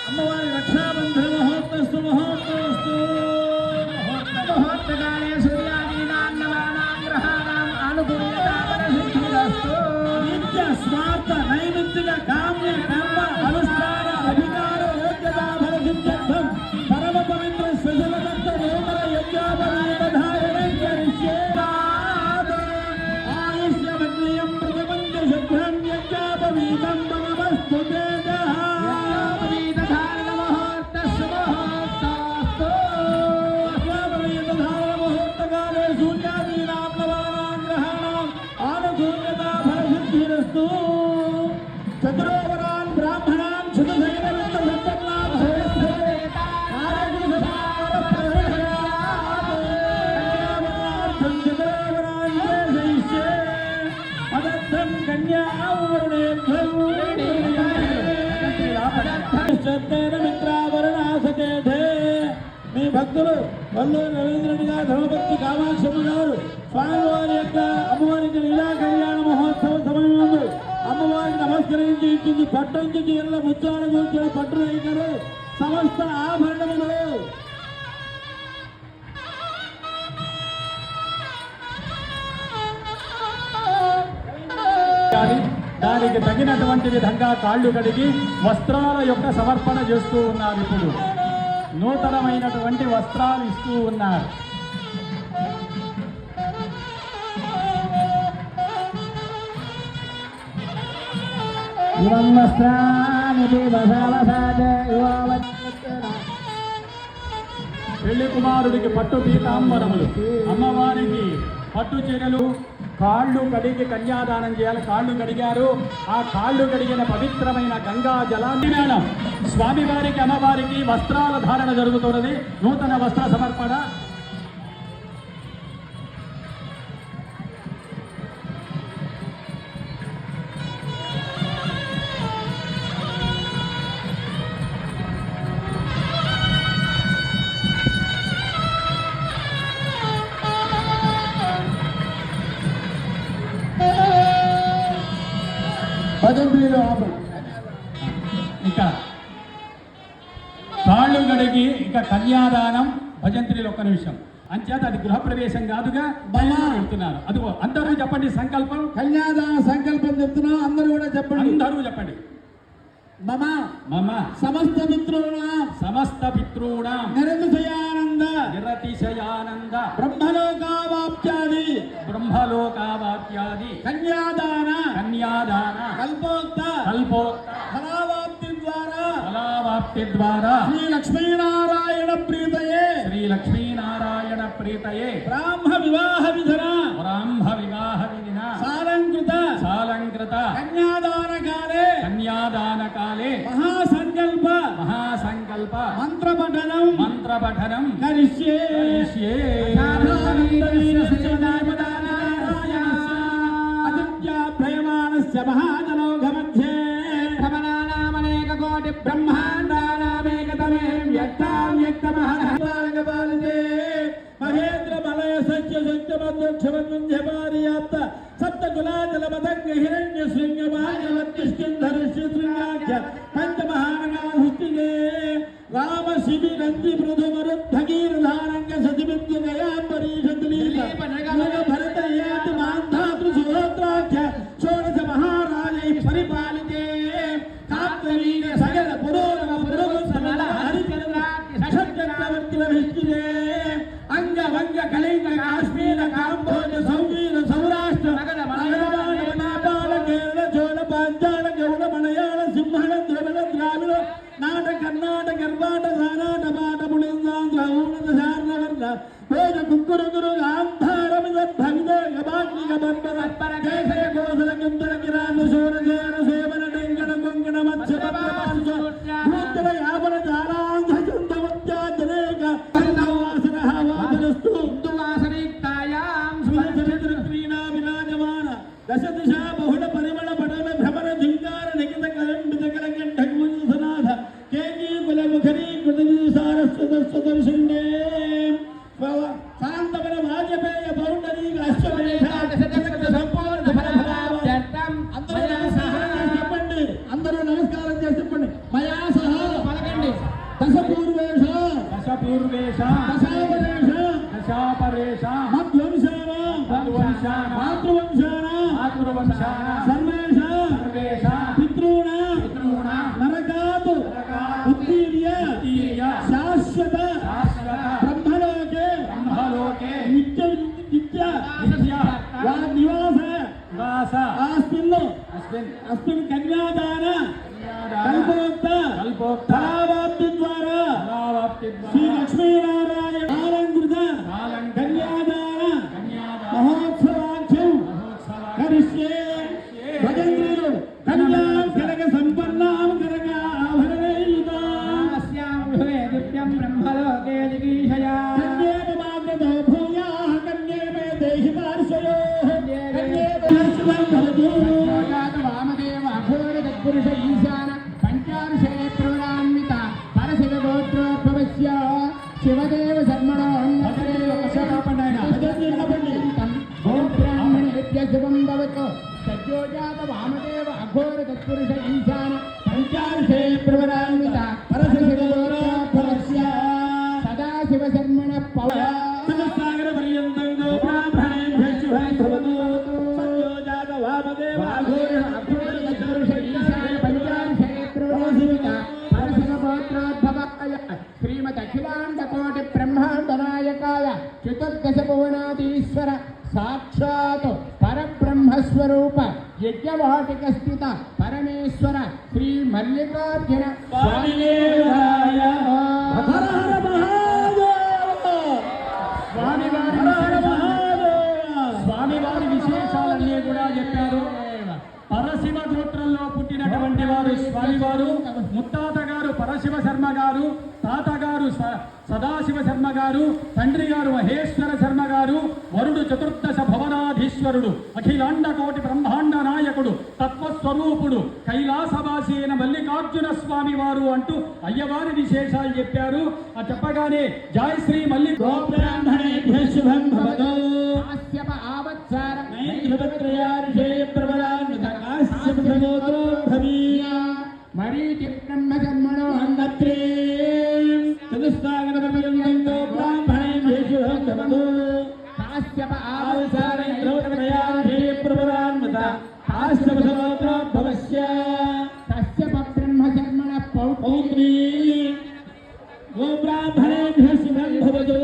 అమ్మవారి రక్షాబంధన మహోత్తస్తు మహోత్తస్తు. ముహూర్తకాలే సూర్యాదీనాన్నవానాం గ్రహాణాం అనుకూల్యతాపరసిద్ధిరస్తు. నిత్య స్వార్థ నైమిత్తిక కామ్య కర్మ అనుష్ఠాన అధికార యోగ్యతా ఫలసిద్ధ్యర్థం పరమ పవిత్ర స్పెషల్ భక్తులు వల్లూరు రవీంద్రుడి గారు ధర్మపత్ని కామాక్షమ్మ గారు స్వామివారి యొక్క అమ్మవారికి లీలా కళ్యాణ మహోత్సవ సమయంలో అమ్మవారికి నమస్కరించి ఇచ్చింది పట్టంచి చీరల ముత్యాల కూర్చొని పట్టు రైతులు సమస్త ఆభరణములు దానికి తగినటువంటి విధంగా కాళ్ళు కడిగి వస్త్రాల యొక్క సమర్పణ చేస్తూ ఉన్నారు. ఇప్పుడు నూతనమైనటువంటి వస్త్రాలు ఇస్తూ ఉన్నారు. పెళ్లి కుమారుడికి పట్టు పీతాంబరములు, అమ్మవారికి పట్టు చీరలు, కాళ్ళు కడిగి కన్యాదానం చేయాలి. కాళ్ళు కడిగారు. ఆ కాళ్ళు కడిగిన పవిత్రమైన గంగా జలాన్ని మేళం స్వామివారికి అమ్మవారికి వస్త్రాల ధారణ జరుగుతున్నది. నూతన వస్త్ర సమర్పణ. ఇంకా కాళ్ళు గడిగి ఇంకా కన్యాదానం భజంత్రిలో ఒక్క నిమిషం. అంచేత అది గృహప్రవేశం కాదుగా చెప్తున్నారు. అది అందరూ చెప్పండి సంకల్పం. కన్యాదాన సంకల్పం చెప్తున్నాం. అందరూ కూడా చెప్పండి. అందరూ చెప్పండి. మమ మమ సమస్త పితॄణాం సమస్త పితॄణాం నిరతిశయానంద నిరతిశయానంద బ్రహ్మలోకావాప్యాది బ్రహ్మలోకావాప్యాది కన్యాదాన కన్యాదాన కల్పోక్త కల్పోక్త ఫలావాప్తి ద్వారా ఫలావాప్తి ద్వారా శ్రీ లక్ష్మీనారాయణ ప్రీతయే శ్రీ లక్ష్మీనారాయణ ప్రీతయే బ్రాహ్మ వివాహ విధన బ్రాహ్మ వివాహ విధిన సాలంకృత సాలంకృత కన్యాదాన కాలే కన్యాదాన కాలే మహాసంకల్ప మహాసంకల్ప మంత్రపఠనం మంత్రపఠనం కరిష్యే కరిష్యే. అదిత్యాభ్రయమాణస్య మహాజనౌఘమధ్యే భ్రమణానామనేక కోటి బ్రహ్మాండానామేకతమే వ్యక్తాం వ్యక్తమహంపాలితే మహేంద్ర మలయ సత్య సత్యమధ్యక్షమధ్యపార్యాప్త సప్తకులాచల మదంగ హిరణ్య శృంగమాన్యవత్తిష్కింధరిష్య శృంగాఖ్య పంచమహానగాధిష్టిగే రామ శిబి నంది మృదు మరుద్ధగీరధారంగ సతిబిందు గయాంబరీషతులీల భరత ఏతి మాంధాతృ సుహోత్రాఖ్య షోడశ మహారాజై పరిపాలితే కాప్తవీర సగల పురోరమ పురుగు సమల హరిచంద్రాఖ్య షట్చక్రవర్తిల విష్ణుదే అంగ వంగ కళింగ కాశ్మీర కాంబోజ సౌవీర సౌరాష్ట్ర నగర మలయాళ నేపాళ కేరళ చోళ పాంచాల గౌడ మలయాళ సింహళ ద్రవిడ ద్రావిడ నాట కర్ణాటక గర్భాట సానాట పాట పుణిందాంధ్ర ఊనద శార్ణవర్ణ భోజ కుక్కురు గురు గాంధారమిద భవిద గబాగ్నిక బర్బర కేసర కోసల కుందర కిరాన శూరసేన సేవన డెంగణ కొంగణ మత్స్య భూత్తర యావన జాలాంధ చందవత్యాజనేక వాసన వాసనస్తు వాసనయుక్తాయాం క్రీడా విరాజమాన దశ దిశా బహుళ పరిమళ పటల భ్రమర ధింకార నిఖిత కలంబిత కలకంఠ కులసనాథ కేజీ కుల ముఖరీ కృతీ సారస్వతర్శుండే శాంతవన వాజపేయ పౌండరీ చెప్పండి. అందరూ నమస్కారం చేసి చెప్పండి. మయా సహా పలకండి. దశపూర్వేష దశపూర్వేష దశాపరేష దశాపరేష మధ్వంశాన మధ్వంశాన మాతృవంశాన మాతృవంశాన సర్వేష సర్వేష పితॄణ పితॄణ నరకాతు ఉత్తీర్య శాశ్వత బ్రహ్మలోకే బ్రహ్మలోకే నిత్య నిత్య నిత్య నివాస వాస అస్మిన్ అస్మిన్ అస్మిన్ కన్యాదాన కన్యాదాన కల్పోక్త కల్పోక్త ఫలావాప్తి ద్వారా ఫలావాప్తి శ్రీ ద్వారా లక్ష్మీనారాయణ ఆలంకృత కన్యాదాన మహోత్సవాఖ్యం కరిష్యే భజంత్రులు కన్యాం కనక సంపన్నాం కనక ఆభరణేయుతాం దివ్యం బ్రహ్మలోకే దిగీషయా కన్యేమ మాగ్రతో భూయాః కన్యేమే దేహి పార్శ్వయోః కన్యే పార్శ్వం భవతు వామదేవ అఘోర తత్పురుష ఈశాన పంచారుషేత్రుణాన్విత శర్మణో ఓం బ్రాహ్మణేభ్య శుభం భవతు సద్యోజాత వామదేవ అఘోర తత్పురుష ఈశాన పంచార్షే ప్రవరాన్విత పరశివోత్సవస్య సదాశివ శర్మణ పవ సాగర పర్యంతం గో బ్రాహ్మణేభ్య శుభం భవతు సద్యోజాత వామదేవ అఘోర తత్పురుష ఈశాన పంచార్షే ప్రవరాన్విత పరశివోత్సవస్య శ్రీమద్ అఖిలాండ కోటి బ్రహ్మాండ నాయకాయ చతుర్దశ భువనాధీశ్వర సాక్షాత్ పరబ్రహ్మస్వరూప యజ్ఞవాటిక స్థిత పరమేశ్వర శ్రీ మల్లికార్జున స్వామిదేవాయ హర హర స్వామివారి విశేషాలన్నీ కూడా చెప్పారు. పరశివ గోత్రంలో పుట్టినటువంటి వారు స్వామివారు. ముత్తాత గారు పరశివ శర్మ గారు, తాతగారు సదాశివ శర్మ గారు, తండ్రి గారు మహేశ్వర శర్మ గారు, వరుడు చతుర్దశ భవనాధీశ్వరుడు, అఖిలాండ కోటి బ్రహ్మాండ నాయకుడు, తత్వస్వరూపుడు, కైలాసవాసి అయిన మల్లికార్జున స్వామి వారు అంటూ అయ్యవారి విశేషాలు చెప్పారు. ఆ చెప్పగానే జయ శ్రీ మల్లి బ్రాహ్మణేభ్య శుభం భవతు కాశ్యప ఆవత్సార నైద్రవత్రయార్షే ప్రవరాన్విత కాశ్యప సమోత్రో భవీయ మరీచి బ్రహ్మ జన్మణో అన్నత్రే చతుస్సాగర పర్యంతం గో బ్రాహ్మణేభ్య శుభం భవతు కాశ్యప ఆవత్సార ఆవత్సార నైద్రవత్రయార్షే ప్రవరాన్విత కాశ్యప సమోత్రో భవస్య కశ్యప బ్రహ్మ జన్మణ పౌత్రీ గో బ్రాహ్మణేభ్య శుభం భవతు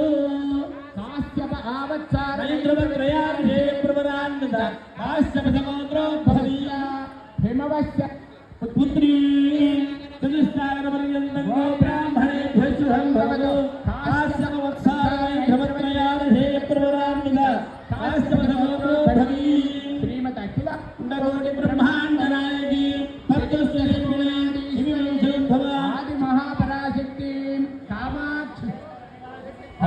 కాశ్యప ఆవత్సార నైద్రవత్రయార్షే ప్రవరాన్విత కాశ్యప సమోత్రో భవీయ హిమవస్య పుత్రీ చతుస్సాగర పర్యంతం గో బ్రాహ్మణేభ్య శుభం భవతు కాశ్యప వత్సారై ప్రవరాన్విత కాశ్యప సమోత్రో భవీ శ్రీమద్ అఖిల ఉండకోటి బ్రహ్మాండ నాయకి ఆది మహాపరాశక్తి కామాక్షి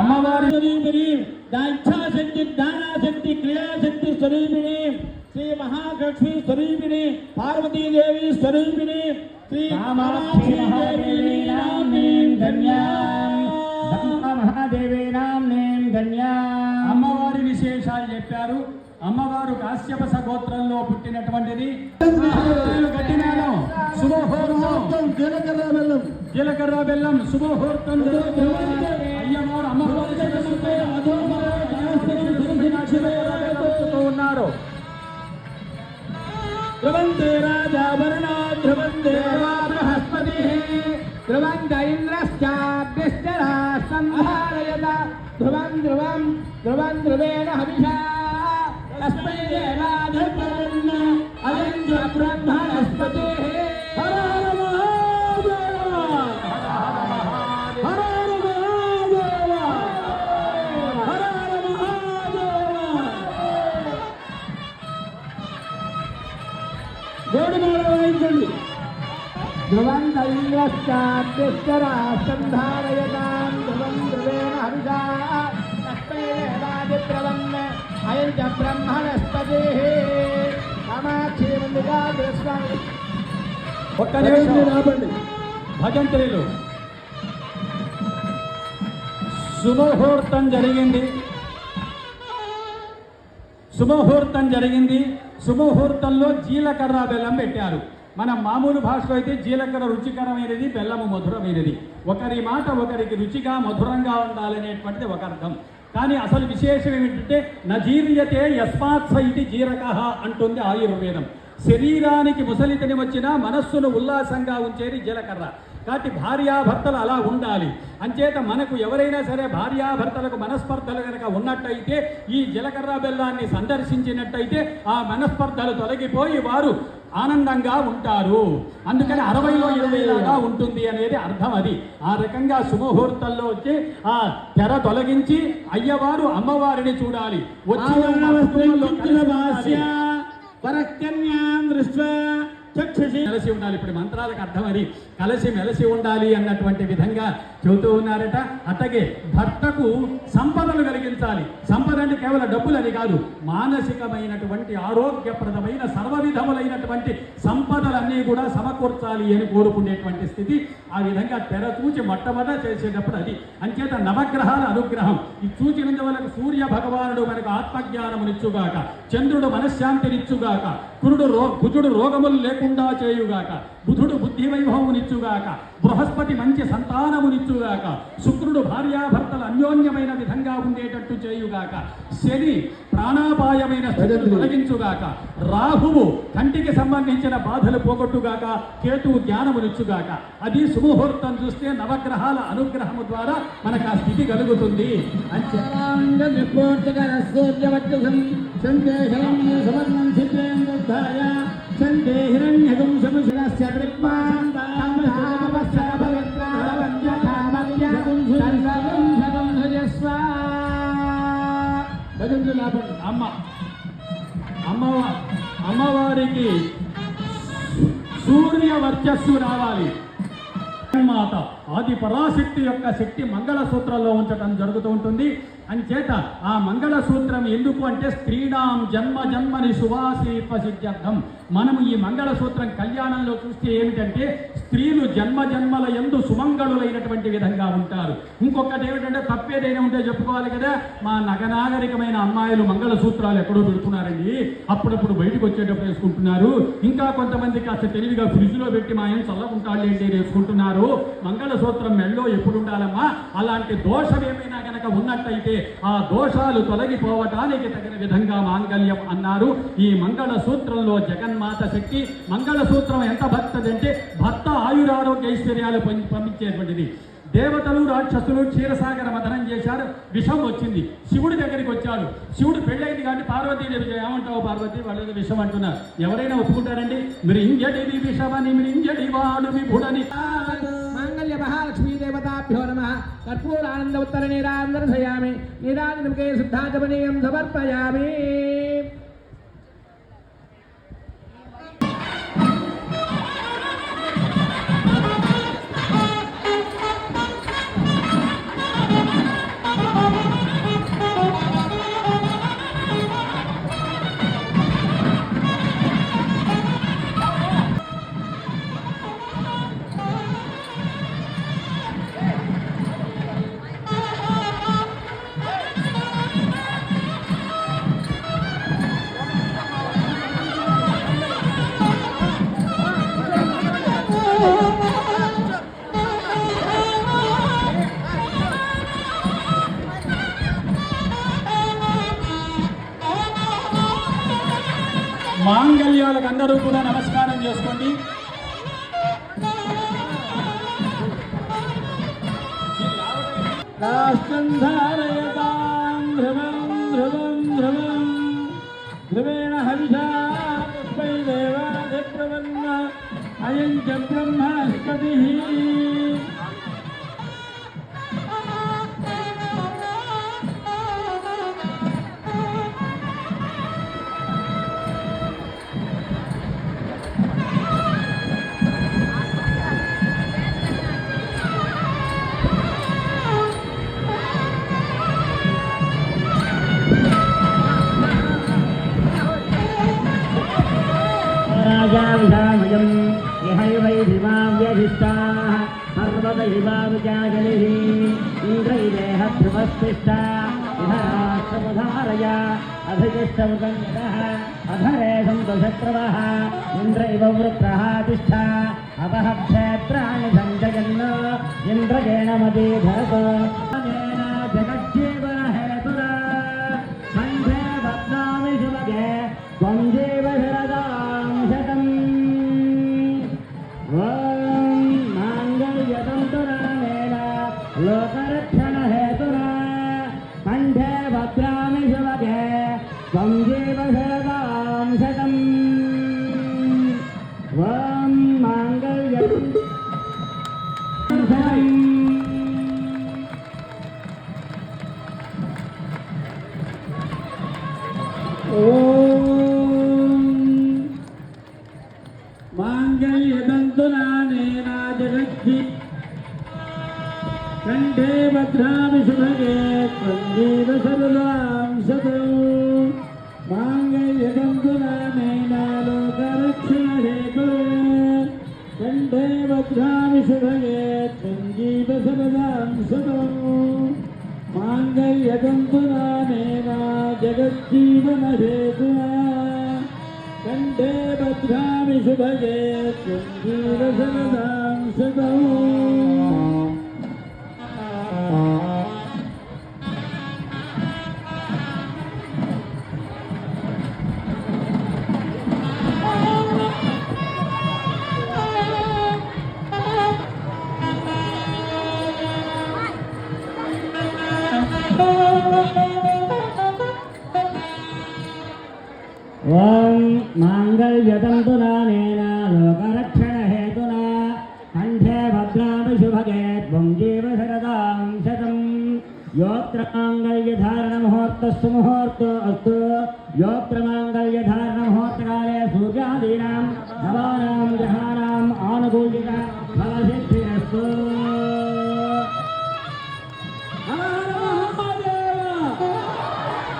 అమ్మవారి స్వరూపిణి దాక్షాశక్తి దానాశక్తి క్రియాశక్తి స్వరూపిణి శ్రీ మహాలక్ష్మి స్వరూపిణి పార్వతీదేవి స్వరూపిణి శ్రీ కామాక్షి మహాదేవి నామ్నీం ధన్యాం మహాదేవి నామ్నీం ధన్యాం. అమ్మవారి విశేషాలు చెప్పారు. అమ్మవారు కాశ్యప గోత్రంలో పుట్టినటువంటిది. గట్టినాను శుభముహూర్తం జీలకర్ర బెల్లం శుభముహూర్తం అయ్యవారు అమ్మవారి ఉన్నారు. ధ్రువంతే రాజాభరణా ధ్రువంతే బృహస్పతి ధ్రువంత ఇంద్రశ్చాభ్యశ్చరాష్ట్రంధారయత ధ్రువం ధ్రువం ధ్రువం ధ్రువేణ హవిషా తస్మై దేవాధిపన్న అయంజ బ్రహ్మణస్పతి హర హర మహాదేవ హర హర మహాదేవ హర హర మహాదేవ గోడిమాల వాయించండి. ధ్రువంత ఇంద్రశ్చాభ్యశ్చరాష్ట్రంధారయతాం ధ్రువం ధ్రువేణ హవిషా తస్మై దేవాధిపన్న అయంజ బ్రహ్మణస్పతి కామాక్షి మల్లికార్జున స్వామి ఒక్క నిమిషం ఆపండి. భజంత్రీలు శుభముహూర్తం జరిగింది. శుభముహూర్తంలో జీలకర్ర బెల్లం పెట్టారు. మన మామూలు భాషలో అయితే జీలకర్ర రుచికరమైనది, బెల్లము మధురమైనది. ఒకరి మాట ఒకరికి రుచిగా మధురంగా ఉండాలనేటువంటిది ఒక అర్థం. కానీ అసలు విశేషం ఏమిటంటే నజీర్యతే యస్మాత్స ఇది జీరకః అంటుంది ఆయుర్వేదం. శరీరానికి ముసలితని వచ్చినా మనస్సును ఉల్లాసంగా ఉంచేది జీలకర్ర. కాబట్టి భార్యాభర్తలు అలా ఉండాలి. అంచేత మనకు ఎవరైనా సరే భార్యాభర్తలకు మనస్పర్ధలు కనుక ఉన్నట్టయితే ఈ జీలకర్ర బెల్లాన్ని సందర్శించినట్టయితే ఆ మనస్పర్ధలు తొలగిపోయి వారు ఆనందంగా ఉంటారు. అందుకని 60లో 20 లాగా ఉంటుంది అనేది అర్థం. అది ఆ రకంగా శుభముహూర్తంలో వచ్చి ఆ తెర తొలగించి అయ్యవారు అమ్మవారిని చూడాలి. వచ్చిన వరకన్యాం దృష్ట్వా చక్షు కలిసి ఉండాలి. ఇప్పుడు మంత్రాలకు అర్థం అది కలిసి మెలిసి ఉండాలి అన్నటువంటి విధంగా చెబుతూ ఉన్నారట. అట్లాగే భర్తకు సంపదలు కలిగించాలి. సంపద అంటే కేవలం డబ్బులని కాదు, మానసికమైనటువంటి ఆరోగ్యప్రదమైన సర్వవిధములైనటువంటి సంపదలన్నీ కూడా సమకూర్చాలి అని కోరుకునేటువంటి స్థితి. ఆ విధంగా తెర చూచి మొట్టమొదట చేసేటప్పుడు అది. అంచేత నవగ్రహాల అనుగ్రహం ఇది చూచినందువల్ల సూర్య భగవానుడు మనకు ఆత్మజ్ఞానమునిచ్చుగాక, చంద్రుడు మనశ్శాంతినిచ్చుగాక, కుజుడు రోగములు లేకుండా చేయుగాక, బుధుడు బుద్ధి వైభవమునిచ్చుగాక, బృహస్పతి మంచి సంతానమునిచ్చుగాక, శుక్రుడు భార్యాభర్తలు అన్యోన్యమైన విధంగా ఉండేటట్టు చేయుగాక, శని ప్రాణాపాయమైన స్థితులు తొలగించుగాక, రాహువు కంటికి సంబంధించిన బాధలు పోగొట్టుగాక, కేతువు జ్ఞానమునిచ్చుగాక. అది సుముహూర్తం చూస్తే నవగ్రహాల అనుగ్రహము ద్వారా మనకు ఆ స్థితి కలుగుతుంది అని అమ్మవారికి సూర్య వర్చస్సు రావాలి. మాత ఆది పరాశక్తి యొక్క శక్తి మంగళసూత్రంలో ఉంచడం జరుగుతూ ఉంటుంది. అంచేత ఆ మంగళసూత్రం ఎందుకు అంటే స్త్రీణాం జన్మ జన్మని శుభాశీప సిద్ధ్యర్థం. మనము ఈ మంగళసూత్రం కళ్యాణంలో చూస్తే ఏమిటంటే స్త్రీలు జన్మ జన్మల యందు సుమంగళులైనటువంటి విధంగా ఉంటారు. ఇంకొకటి ఏమిటంటే తప్పేదైనా ఉంటే చెప్పుకోవాలి కదా, మా నగనాగరికమైన అమ్మాయిలు మంగళసూత్రాలు ఎక్కడో పెడుతున్నారండి, అప్పుడప్పుడు బయటకు వచ్చేటప్పుడు వేసుకుంటున్నారు. ఇంకా కొంతమంది కాస్త తెలివిగా ఫ్రిడ్జ్లో పెట్టి మా ఏం చల్లకుంటాళ్ళు ఏంటి వేసుకుంటున్నారు. మంగళసూత్రం మెళ్ళో ఎప్పుడు ఉండాలమ్మా? అలాంటి దోషం ఏమైనా కనుక ఉన్నట్టయితే ఆ దోషాలు తొలగిపోవటానికి తగిన విధంగా మాంగళ్యం అన్నారు. ఈ మంగళసూత్రంలో జగన్మాత శక్తి. మంగళసూత్రం ఎంత భక్తదంటే భర్త ఆయురారోగ్య ఐశ్వర్యాలు పంపించేటువంటిది. దేవతలు రాక్షసులు క్షీరసాగర మథనం చేశారు, విషం వచ్చింది. శివుడి దగ్గరికి వచ్చాడు. శివుడు పెళ్ళైంది కానీ పార్వతీదేవి ఏమంటావు పార్వతి, వాళ్ళు విషం అంటున్నారు. ఎవరైనా ఒప్పుకుంటారండి? మృంజడి విషమని మృంజడి వాడు విభుడని. మాంగళ్య మహాలక్ష్మీ దేవతాభ్యో నమః. కర్పూరానంద ఉత్తర నీరాందర్శయామి. నీరాజనముఖే శుద్ధాచమనీయం సమర్పయామి. మాంగళ్యాలకు అందరూ కూడా నమస్కారం చేసుకోండి. రాష్ట్రం ధారయతాం ధ్రువం ధ్రువం ధ్రువం ధ్రువేణ హవిషా పుష్పై దేవాదిప్రవన్న అయం చ బ్రహ్మణస్పతిః. రాజావిషామయం ఇహైవైధిమావ్యధిష్టాః సర్వదైవావిజాగలిః ఇంద్రైదేహ ధ్రువస్తిష్టా ఇహ రాష్ట్రముధారయ అభిజిష్టముఖం యదః అధరే సంతు శత్రవః ఇంద్రైవ వృత్రః తిష్ఠా అపః క్షేత్రాణి సంజయన్ ఇంద్రజేణ మదీధరత్ జగజ్జీవన హేతురా సంధ్యే భద్రామి శుభగే త్వం జీవ శరదాం శతం. ఓం మాంగళ్యతంతురానేన లోకరక్షణ హేతునా కంఠే భద్రామి శుభగే త్వం జీవ శరదాం శతం. ఓం మాంగళ్యం भद्रामि शुभगे त्वञ्जीव शरदां शतं माङ्गल्यतन्तुनानेन लोकरक्षणहेतुः कण्ठे भद्रामि शुभगे त्वञ्जीव शरदां शतं माङ्गल्यतन्तुनानेन जगज्जीवनहेतुः कण्ठे भद्रामि शुभगे त्वञ्जीव शरदां शतं ఓం మాంగళ్యతంతునానేన లోకరక్షణహేతునా కంఠే భద్రామి శుభగే త్వం జీవ శరదాం శతం యోత్ర మాంగళ్యధారణముహూర్తస్సు ముహూర్తో అస్తు యోత్ర మాంగళ్యధారణముహూర్తకాలే సూర్యాదీనాం నవానాం గ్రహాణాం ఆనుకూలిత ఫలసిద్ధిరస్తు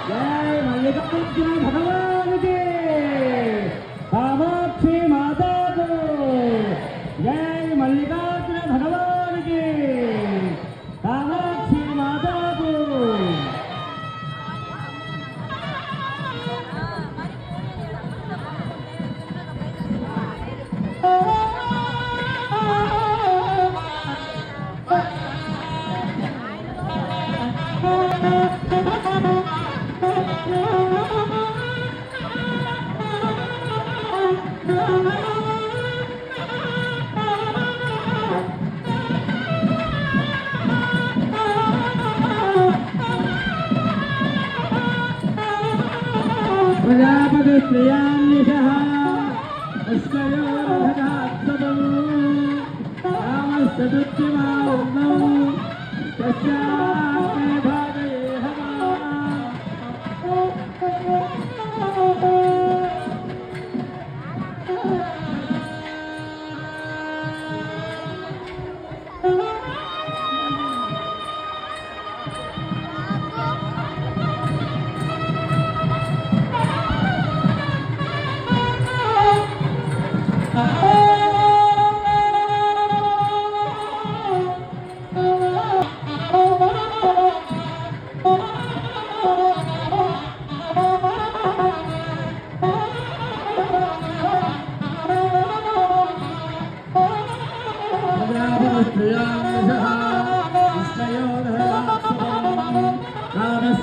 జై మల్లికార్జున భగవాన్ की कामाक्षी माता को जय मल्लिकार्जुन भगवान की कामाक्षी माता को प्रजापति स्त्रियान्निशः पुष्कयोरधगात्सदं रामस्तुत्यमावृतं तस्याग्ने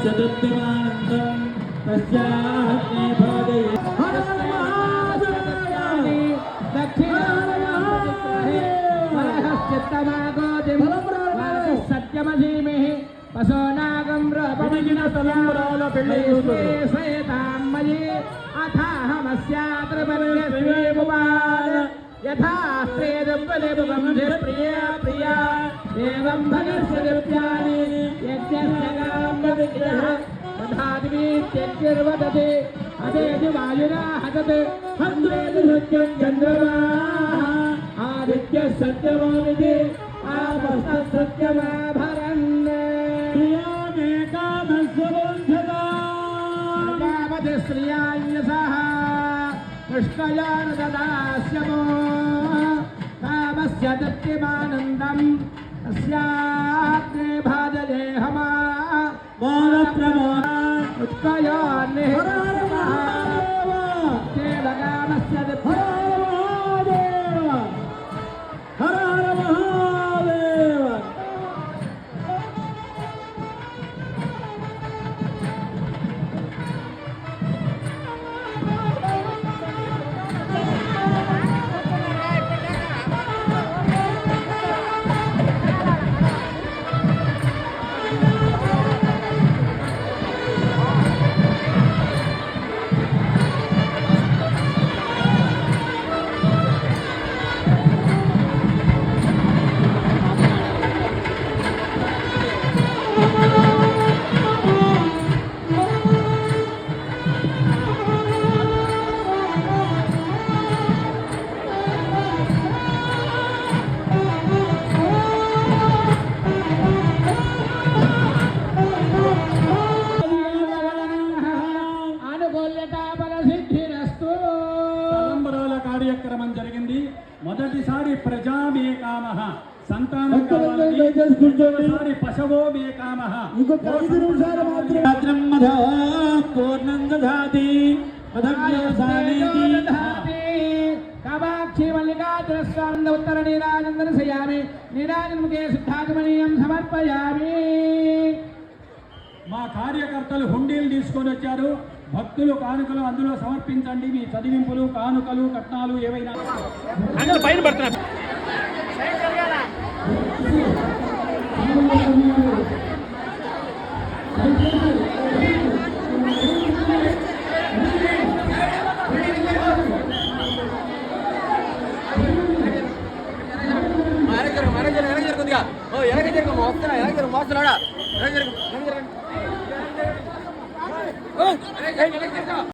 रामस्यदुद्यमानन्दं तस्याग्ने भवदे सत्यमधीमहि पशोनागं रपमगिन तलम्बराल पेळेतां मयि अथाहमस्यात्र वर्ण्यश्रीमुपाल यथा स्त्रेदुपदेवं प्रिया प्रिया एवं भगस्य दिव्यानि यज्ञस्य कामविग्रह तथादिवि त्यज्यर्वदते अदेति वायुना हतते हन्त्रेति सत्यं चन्द्रमाः आदित्यः सत्यमो विधि आपस्तः सत्यमाभरन् प्रजापति श्रियान्यसः कृष्णयान ददास्यमो कामस्य दत्तिमानन्दं तस्याग्ने भाजये हमा उत्कयान्निहितः देवकामस्य हर हर महादेव మొదటిసారి ప్రజా మే కామః, సంతానం భక్తులందరూ కావాలని. దయచేసి కూర్చోండి. రెండవసారి పశవో మే కామః, ఇంకొక 5 నిమిషాలు మాత్రం. రాత్రం మధో పూర్ణం దధాతి మధవ్యోసానేతి. కామాక్షి మల్లికార్జునస్వానంద ఉత్తర నీరాజందర్శయామి నీరాజన్ముఖే శుద్ధాగమనీయం సమర్పయామి. మా కార్యకర్తలు హుండీలు తీసుకొని వచ్చారు. భక్తులు కానుకలు అందులో సమర్పించండి. మీ చదివింపులు, కానుకలు, కట్నాలు ఏవైనా.